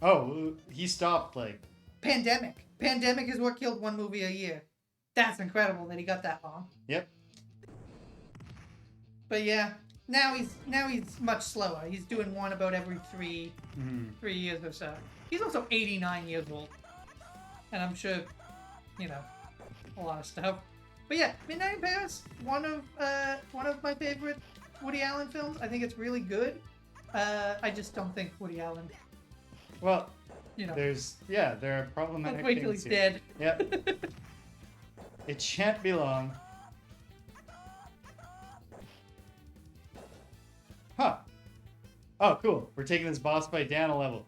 Oh, he stopped like. Pandemic. Pandemic is what killed one movie a year. That's incredible that he got that long. Yep. But yeah, now he's much slower. He's doing one about every 3 years or so. He's also 89 years old, and I'm sure, you know, a lot of stuff. But yeah, Midnight in Paris, one of my favorite Woody Allen films. I think it's really good. I just don't think Woody Allen. Well, You know, there are problematic let's wait till things he's here. dead. Yep. It shan't be long. Huh. Oh, cool. We're taking this boss fight down a level.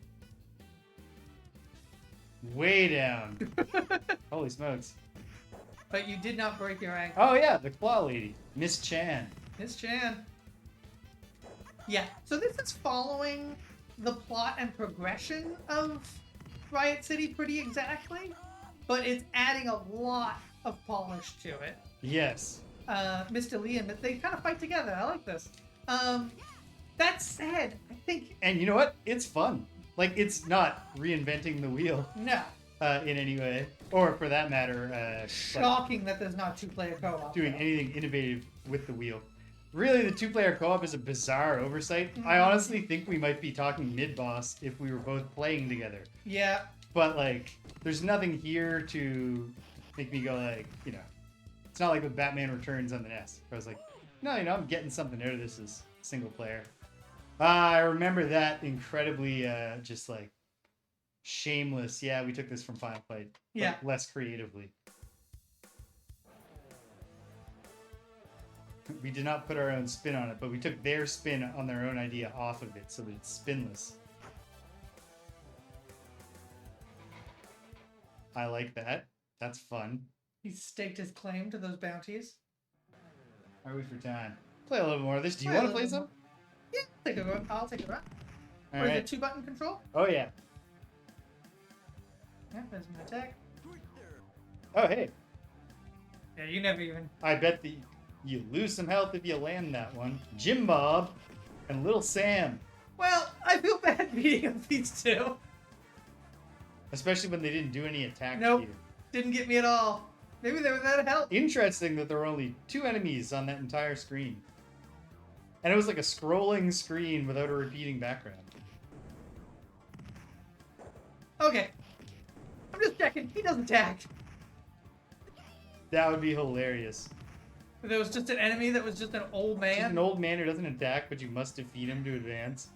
Way down. Holy smokes. But you did not break your ankle. Oh, yeah, the claw lady. Miss Chan. Miss Chan. Yeah, so this is following the plot and progression of Riot City pretty exactly, but it's adding a lot of polish to it. Yes. Mr. Lee and they kind of fight together. I like this. That said, I think And you know what? It's fun. Like, it's not reinventing the wheel no. in any way. Or, for that matter, like Shocking that there's not two-player co-op. doing though. anything innovative with the wheel. Really, the two-player co-op is a bizarre oversight. I honestly think we might be talking mid-boss if we were both playing together. Yeah. But, like, there's nothing here to make me go, like, you know... It's not like with Batman Returns on the NES. I was like, no, you know, I'm getting something out of this as single player. I remember that incredibly, just, like, shameless. Yeah, we took this from Final Fight. But Yeah. less creatively. We did not put our own spin on it, but we took their spin on their own idea off of it so that it's spinless. I like that. That's fun. He staked his claim to those bounties. How are we for time? Play a little more of this. Do you Play a want to little play more. some? Yeah, I'll take a run. All Or is right. it 2-button control? Oh, yeah. Yeah, there's my attack. Oh, hey. Yeah, you never even... I bet you lose some health if you land that one. Jim Bob and Little Sam. Well, I feel bad beating up these two. Especially when they didn't do any attacks Nope. either. Didn't get me at all. Maybe they were that help. Interesting that there were only 2 enemies on that entire screen. And it was like a scrolling screen without a repeating background. Okay. I'm just checking. He doesn't attack. That would be hilarious. If there was just an enemy that was just an old Just man. an old man who doesn't attack, but you must defeat him to advance.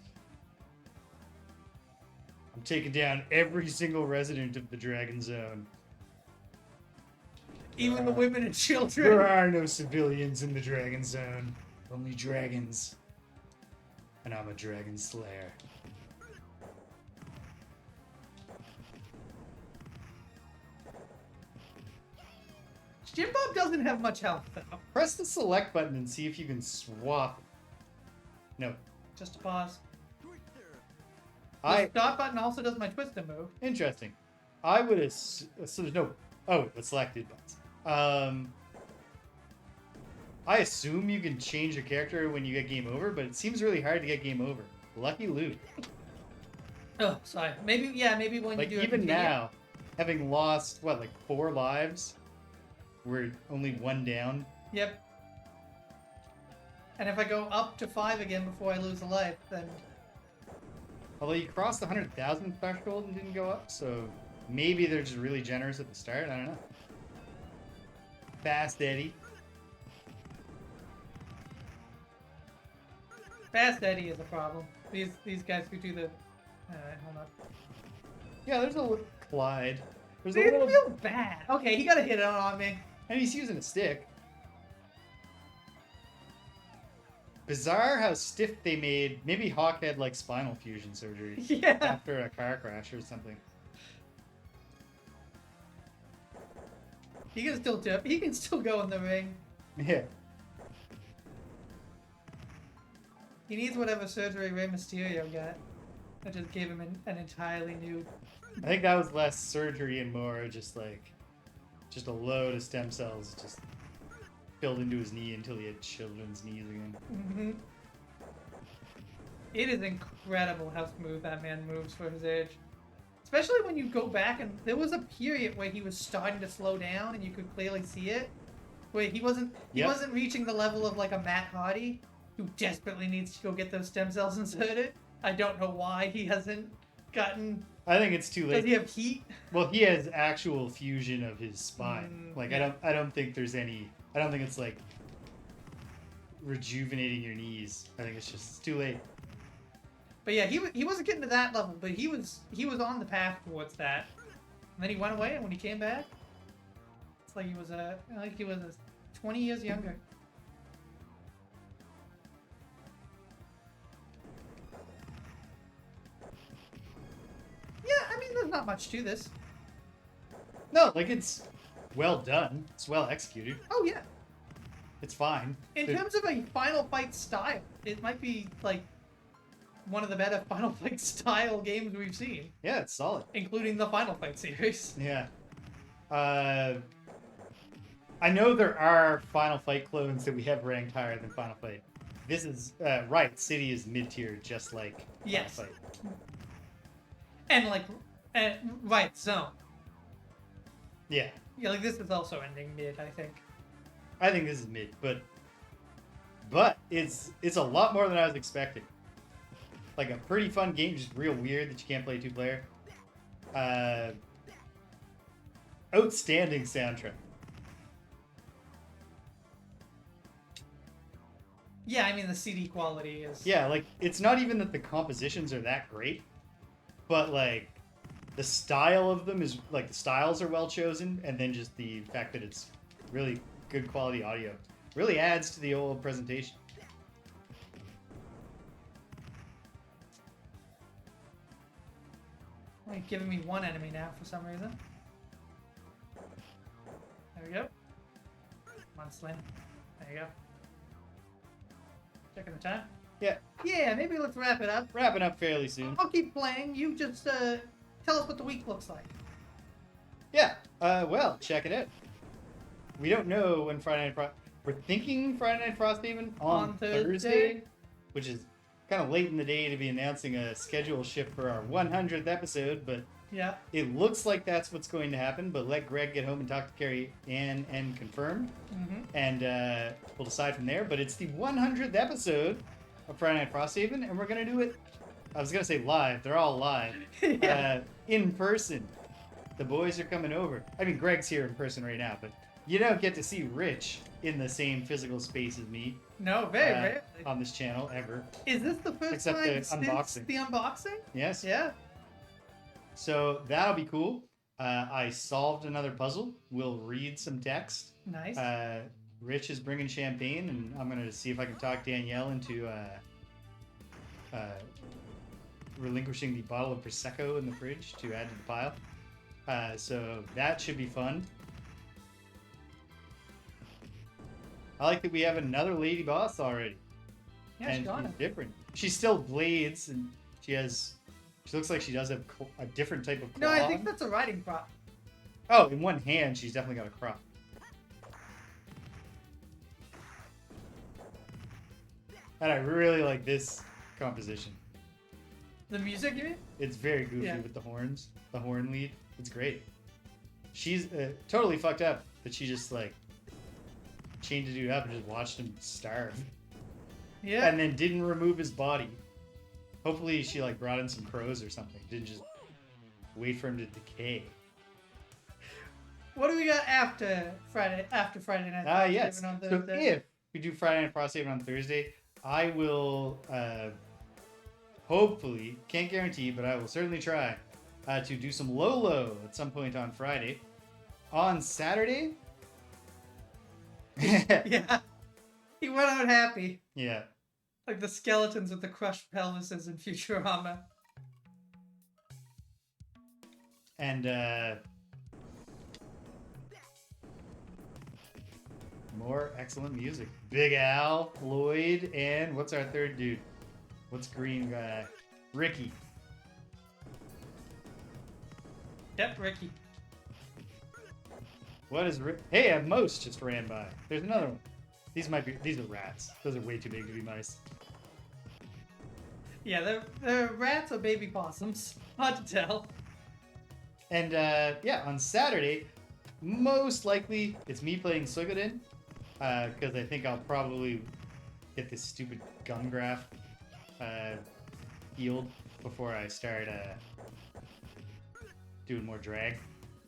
I'm taking down every single resident of the Dragon Zone. Even the women and children. There are no civilians in the Dragon Zone. Only dragons. And I'm a dragon slayer. Jim Bob doesn't have much health, though. Press the select button and see if you can swap. No. Just a pause. I The dot button also does my twister move. Interesting. I would so there's no the selected buttons. I assume you can change your character when you get game over, but it seems really hard to get game over. Lucky Luke. Oh, sorry. Maybe when Like you do even it now, having lost 4 lives, we're only 1 down. Yep. And if I go up to 5 again before I lose a life, then Although you crossed the 100,000 threshold and didn't go up, so maybe they're just really generous at the start. I don't know. Fast Eddie. Fast Eddie is a problem. These guys who do the. Alright, hold on. Yeah, there's a Clyde. There's a They little, feel bad. Okay, he got a hit on me. and he's using a stick. Bizarre how stiff they made. Maybe Hawk had spinal fusion surgery Yeah. after a car crash or something. He can still dip. He can still go in the ring. Yeah. He needs whatever surgery Rey Mysterio got. That just gave him an entirely new. I think that was less surgery and more just a load of stem cells just filled into his knee until he had children's knees again. Mm-hmm. It is incredible how smooth that man moves for his age. Especially when you go back and there was a period where he was starting to slow down and you could clearly see it. Where he wasn't reaching the level of like a Matt Hardy who desperately needs to go get those stem cells inserted. I don't know why he hasn't gotten. I think it's too late. Does he have heat? Well, he has actual fusion of his spine. Yeah. I don't think there's any. I don't think it's like rejuvenating your knees. I think it's too late. But yeah, he wasn't getting to that level, but he was on the path towards that. And then he went away, and when he came back, it's like he was 20 years younger. Yeah, I mean, there's not much to this. No, like it's well done. It's well executed. Oh yeah. It's fine. In terms of a Final Fight style, it might be like one of the better Final Fight style games we've seen, Yeah, it's solid. including the Final Fight series. Yeah. I know there are Final Fight clones that we have ranked higher than Final Fight. This is Riot City is mid tier, just like Yes. Final Fight. And like, right zone. Yeah, Yeah, like this is also ending mid, I think. I think this is mid, but it's a lot more than I was expecting. Like a pretty fun game, just real weird that you can't play 2-player. Outstanding soundtrack. Yeah, I mean the CD quality is. Yeah, like it's not even that the compositions are that great, but like the style of them is like the styles are well chosen, and then just the fact that it's really good quality audio really adds to the old presentation. Only giving me one enemy now for some reason. There we go. Come on, Slim. There you go. Checking the time. Yeah, Yeah, maybe let's wrap it up. wrapping up fairly soon. I'll keep playing. You just tell us what the week looks like. Yeah, well, check it out. We don't know when Friday Night Frost. We're thinking Friday Night Frosthaven on Thursday, which is kind of late in the day to be announcing a schedule shift for our 100th episode, but Yeah. it looks like that's what's going to happen. But let Greg get home and talk to Carrie Ann and confirm, Mm-hmm. and we'll decide from there. But it's the 100th episode of Friday Night Frosthaven, and we're going to do it, I was going to say live. They're all live. Yeah. In person. The boys are coming over. I mean, Greg's here in person right now, but you don't get to see Rich in the same physical space as me No, very rarely. on this channel ever. Is this the first Except time the since unboxing. the unboxing? Yes. Yeah. So that'll be cool. I solved another puzzle. We'll read some text. Nice. Rich is bringing champagne, and I'm going to see if I can talk Danielle into relinquishing the bottle of Prosecco in the fridge to add to the pile. So that should be fun. I like that we have another lady boss already. Yeah, And she's on she's it. different. She still blades, and she looks like she does have a different type of claw. No, I think that's a riding prop. Oh, in one hand, she's definitely got a crop. And I really like this composition. The music, you mean? It's very goofy Yeah. with the horns, the horn lead. It's great. She's totally fucked up, but she just like chained a dude up and just watched him starve, Yeah. and then didn't remove his body. Hopefully, she like brought in some crows or something. Didn't just wait for him to decay. What do we got after Friday night? Yes. On So Thursday? if we do Friday Night Frosthaven on Thursday, I will hopefully, can't guarantee, but I will certainly try to do some Lolo at some point on Friday. On Saturday, Yeah. He went out happy. yeah, Like the skeletons with the crushed pelvises in Futurama. and More excellent music. Big Al, Floyd, and what's our third dude? What's green guy? Ricky. Yep, Ricky. What is Rick? Hey, a mouse just ran by. There's another one. These are rats. Those are way too big to be mice. Yeah, they're rats or baby possums. Hard to tell. And yeah, on Saturday, most likely it's me playing Suikoden, because I think I'll probably get this stupid gum graph healed before I start doing more drag.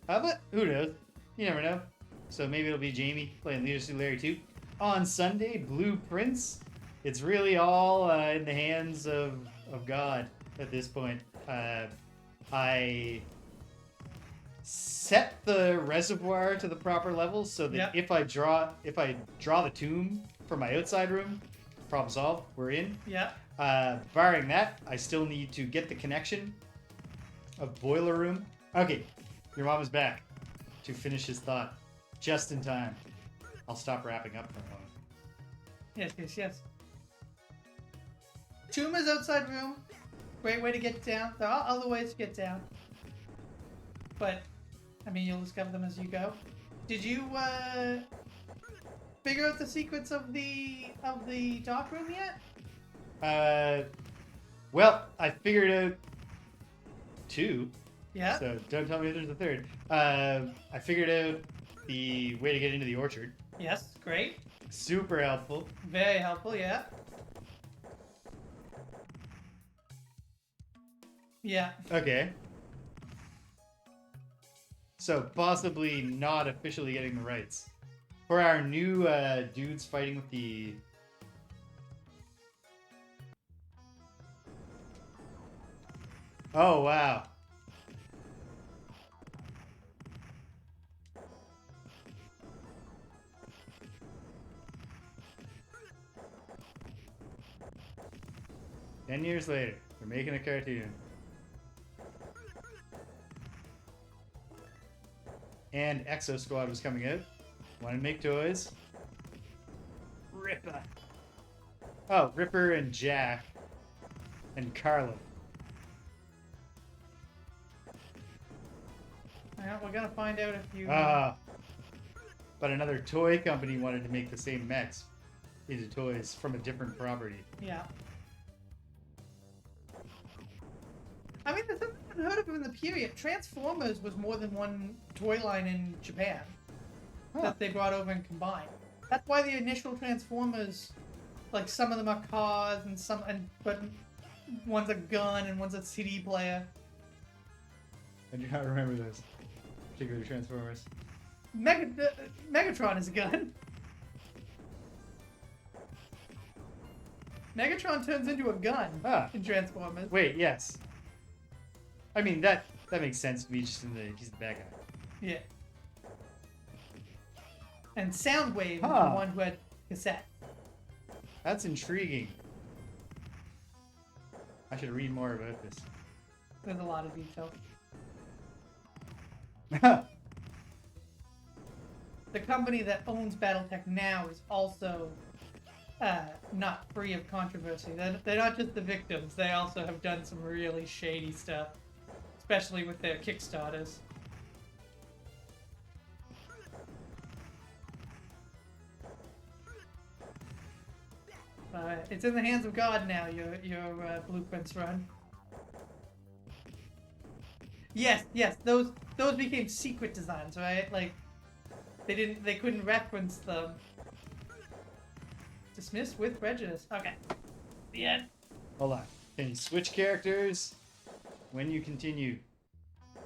But who knows? You never know. So maybe it'll be Jamie playing Leader Suit Larry 2. On Sunday, Blueprints. It's really all in the hands of God at this point. I set the reservoir to the proper level so that if I draw the tomb for my outside room, problem solved. We're in. Yeah. Barring that, I still need to get the connection of boiler room. Okay, your mom is back to finish his thought just in time. I'll stop wrapping up for a moment. Yes. Tomb is outside room. Great way to get down. There are other ways to get down. But, I mean, you'll discover them as you go. Did you, figure out the secrets of the dark room yet? Well, I figured out 2. Yeah. So don't tell me if there's a third. I figured out the way to get into the orchard. Yes, great. Super helpful. Very helpful, yeah. Yeah. Okay. So possibly not officially getting the rights. For our new dudes fighting with the... Oh, wow. Ten years later, they're making a cartoon. And Exo Squad was coming out. Want to make toys? Ripper. Oh, Ripper and Jack. And Carla. Yeah, we're gonna find out if you... But another toy company wanted to make the same mechs into toys from a different property. Yeah. I mean, there's something unheard of in the period. Transformers was more than one toy line in Japan that they brought over and combined. That's why the initial Transformers, like some of them are cars but one's a gun and one's a CD player. I do not remember those particular Transformers. Megatron is a gun. Megatron turns into a gun in Transformers. Wait, yes. I mean, that makes sense to me. He's the bad guy. Yeah. And Soundwave was the one who had cassette. That's intriguing. I should read more about this. There's a lot of detail. The company that owns BattleTech now is also not free of controversy. They're not just the victims. They also have done some really shady stuff, especially with their Kickstarters. It's in the hands of God now, your Blueprints run. Yes, those became secret designs, right? Like, they couldn't reference them. Dismissed with prejudice. Okay. The end. Hold on. Can you switch characters when you continue?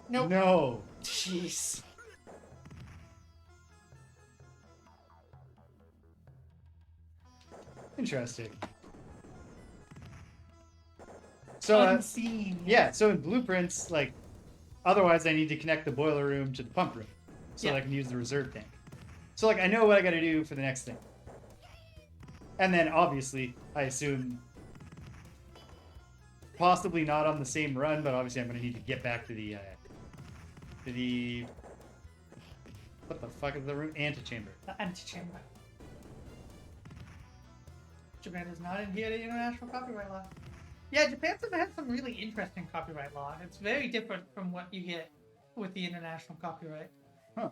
Nope. No. Jeez. Interesting. So Unseen. yeah, so in Blueprints, like, otherwise I need to connect the boiler room to the pump room so that I can use the reserve tank. So, like, I know what I gotta do for the next thing. And then, obviously, I assume, possibly not on the same run, but obviously I'm gonna need to get back to the what the fuck is the room? Antechamber. The antechamber. Japan does not adhere to international copyright law. Yeah, Japan's had some really interesting copyright law. It's very different from what you get with the international copyright. Huh.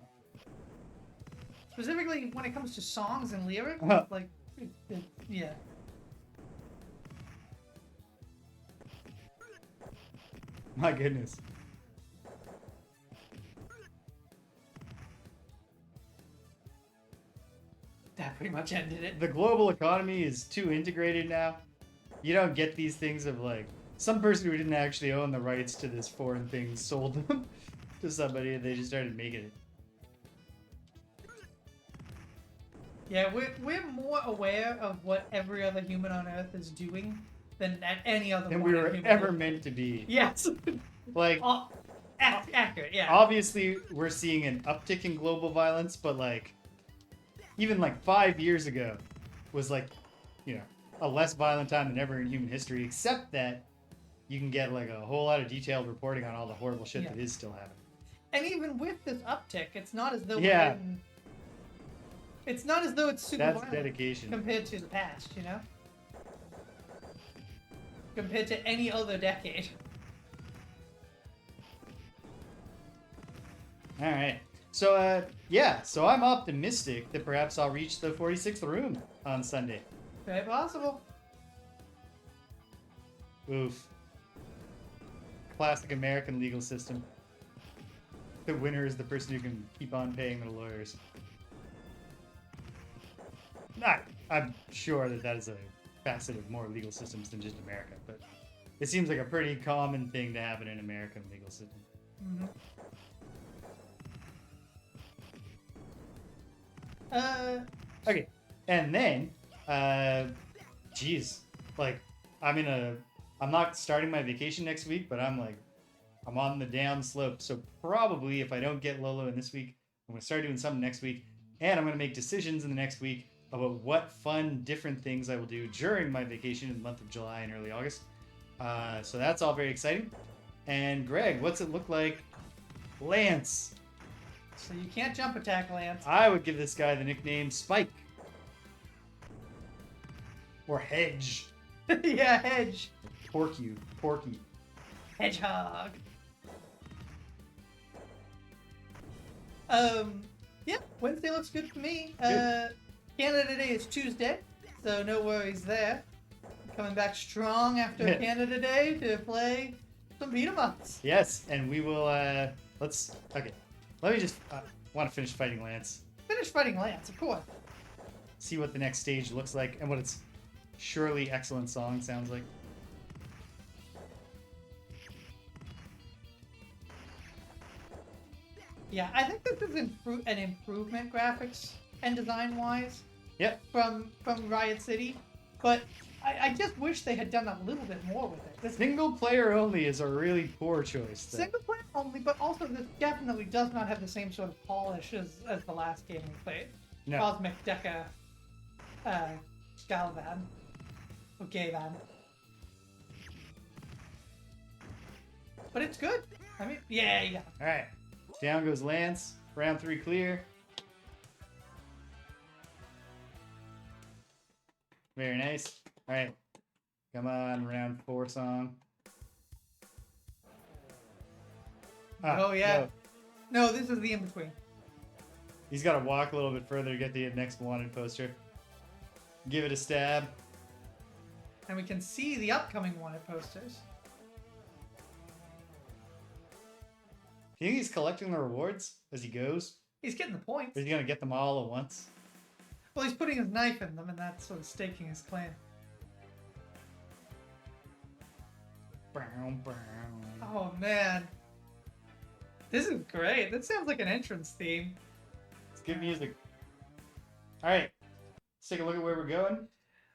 Specifically when it comes to songs and lyrics, like, yeah. My goodness. That pretty much ended it. The global economy is too integrated now. You don't get these things of like some person who didn't actually own the rights to this foreign thing sold them to somebody and they just started making it. Yeah, we're more aware of what every other human on Earth is doing than at any other And point we in were human ever history. meant to be. Yes. Like, Accurate, yeah. obviously, we're seeing an uptick in global violence, but like, even like 5 years ago was like, you know, a less violent time than ever in human history, except that you can get like a whole lot of detailed reporting on all the horrible shit that is still happening. And even with this uptick, it's not as though Yeah. we're getting... It's not as though it's super That's violent dedication. compared to the past, you know? Compared to any other decade. All right. So, yeah. So I'm optimistic that perhaps I'll reach the 46th room on Sunday. Very possible. Oof. Classic American legal system. The winner is the person who can keep on paying the lawyers. I'm sure that is a facet of more legal systems than just America, but it seems like a pretty common thing to happen in American legal system. Mm-hmm. Okay, and then, geez, like, I'm not starting my vacation next week, but I'm on the down slope. So probably if I don't get Lolo in this week, I'm gonna start doing something next week, and I'm gonna make decisions in the next week about what fun, different things I will do during my vacation in the month of July and early August. So that's all very exciting. And Greg, what's it look like? Lance. So you can't jump attack, Lance. I would give this guy the nickname Spike. Or Hedge. Yeah, Hedge. Porky. Hedgehog. Yeah, Wednesday looks good for me. Good. Canada Day is Tuesday, so no worries there. Coming back strong after Yeah. Canada Day to play some beat 'em ups. Yes, and we will, okay. Let me just, want to finish fighting Lance. Finish fighting Lance, of course. See what the next stage looks like and what its surely excellent song sounds like. Yeah, I think this is an improvement graphics and design wise. Yep. From Riot City, but I just wish they had done a little bit more with it. This Single player only is a really poor choice. Though. single player only, but also this definitely does not have the same sort of polish as the last game we played. No. Cosmic Deka Gayvan. Or Gayvan. But it's good. I mean, yeah. Alright. Down goes Lance. Round 3 clear. Very nice. Alright. Come on, round 4 song. Oh, yeah. no. No, this is the in-between. He's got to walk a little bit further to get the next wanted poster. Give it a stab. And we can see the upcoming wanted posters. Do you think he's collecting the rewards as he goes? He's getting the points. Or is he going to get them all at once? Well, he's putting his knife in them, and that's sort of staking his claim. Oh, man. This is great. That sounds like an entrance theme. It's good music. Alright. Let's take a look at where we're going.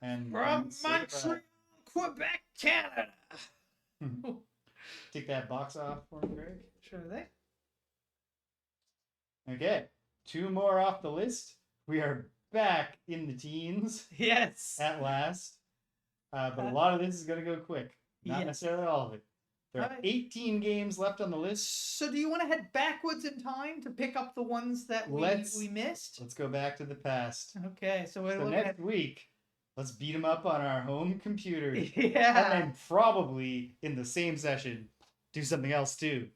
And From see if, Montreal, Quebec, Canada. take that box off for me, Greg. Sure thing. Okay. 2 more off the list. We are back in the teens Yes. at last. But a lot of this is going to go quick. Not Yes. necessarily all of it. There are Alright. 18 games left on the list. So do you want to head backwards in time to pick up the ones that we Let's- missed? Let's go back to the past. Okay, so we're So looking next at... week, let's beat them up on our home computers. Yeah. And then probably in the same session, do something else too.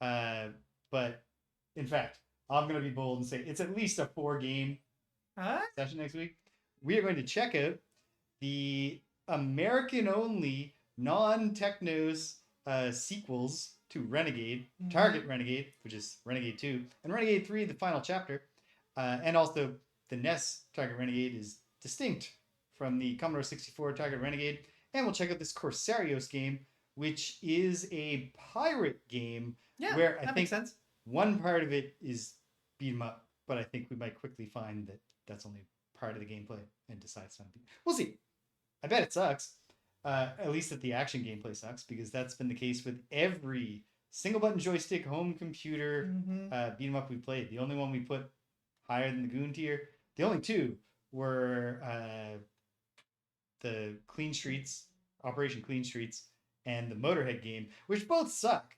But in fact, I'm going to be bold and say it's at least a 4-game Huh? session next week. We are going to check out the American-only non-Technos sequels to Renegade, Target Renegade, which is Renegade 2, and Renegade 3, the final chapter. And also, the NES Target Renegade is distinct from the Commodore 64 Target Renegade. And we'll check out this Corsarios game, which is a pirate game Yeah, where I that think makes sense. one part of it is beat 'em up, but I think we might quickly find that that's only part of the gameplay and decide it's not. We'll see. I bet it sucks. At least that the action gameplay sucks, because that's been the case with every single button joystick home computer beat 'em up we played. The only one we put higher than the Goon tier, the only two were the Clean Streets, Operation Clean Streets, and the Motorhead game, which both suck,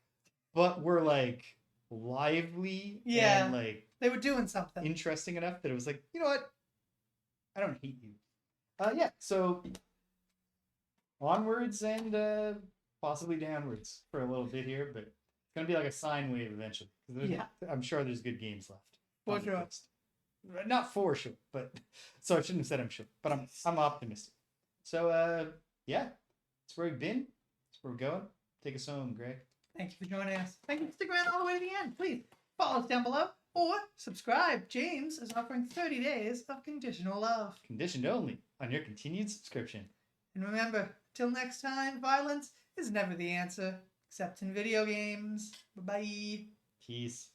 but were like lively Yeah. and like They were doing something. interesting enough that it was like, you know what? I don't hate you. Yeah, so onwards and possibly downwards for a little bit here, but it's gonna be like a sine wave eventually. Yeah. I'm sure there's good games left. For on the sure. list. Not for sure, but so I shouldn't have said I'm sure, but I'm optimistic. So yeah, that's where we've been. That's where we're going. Take us home, Greg. Thank you for joining us. Thank you for sticking around all the way to the end. Please follow us down below or subscribe. James is offering 30 days of conditional love. Conditioned only on your continued subscription. And remember, till next time, violence is never the answer, except in video games. Bye-bye. Peace.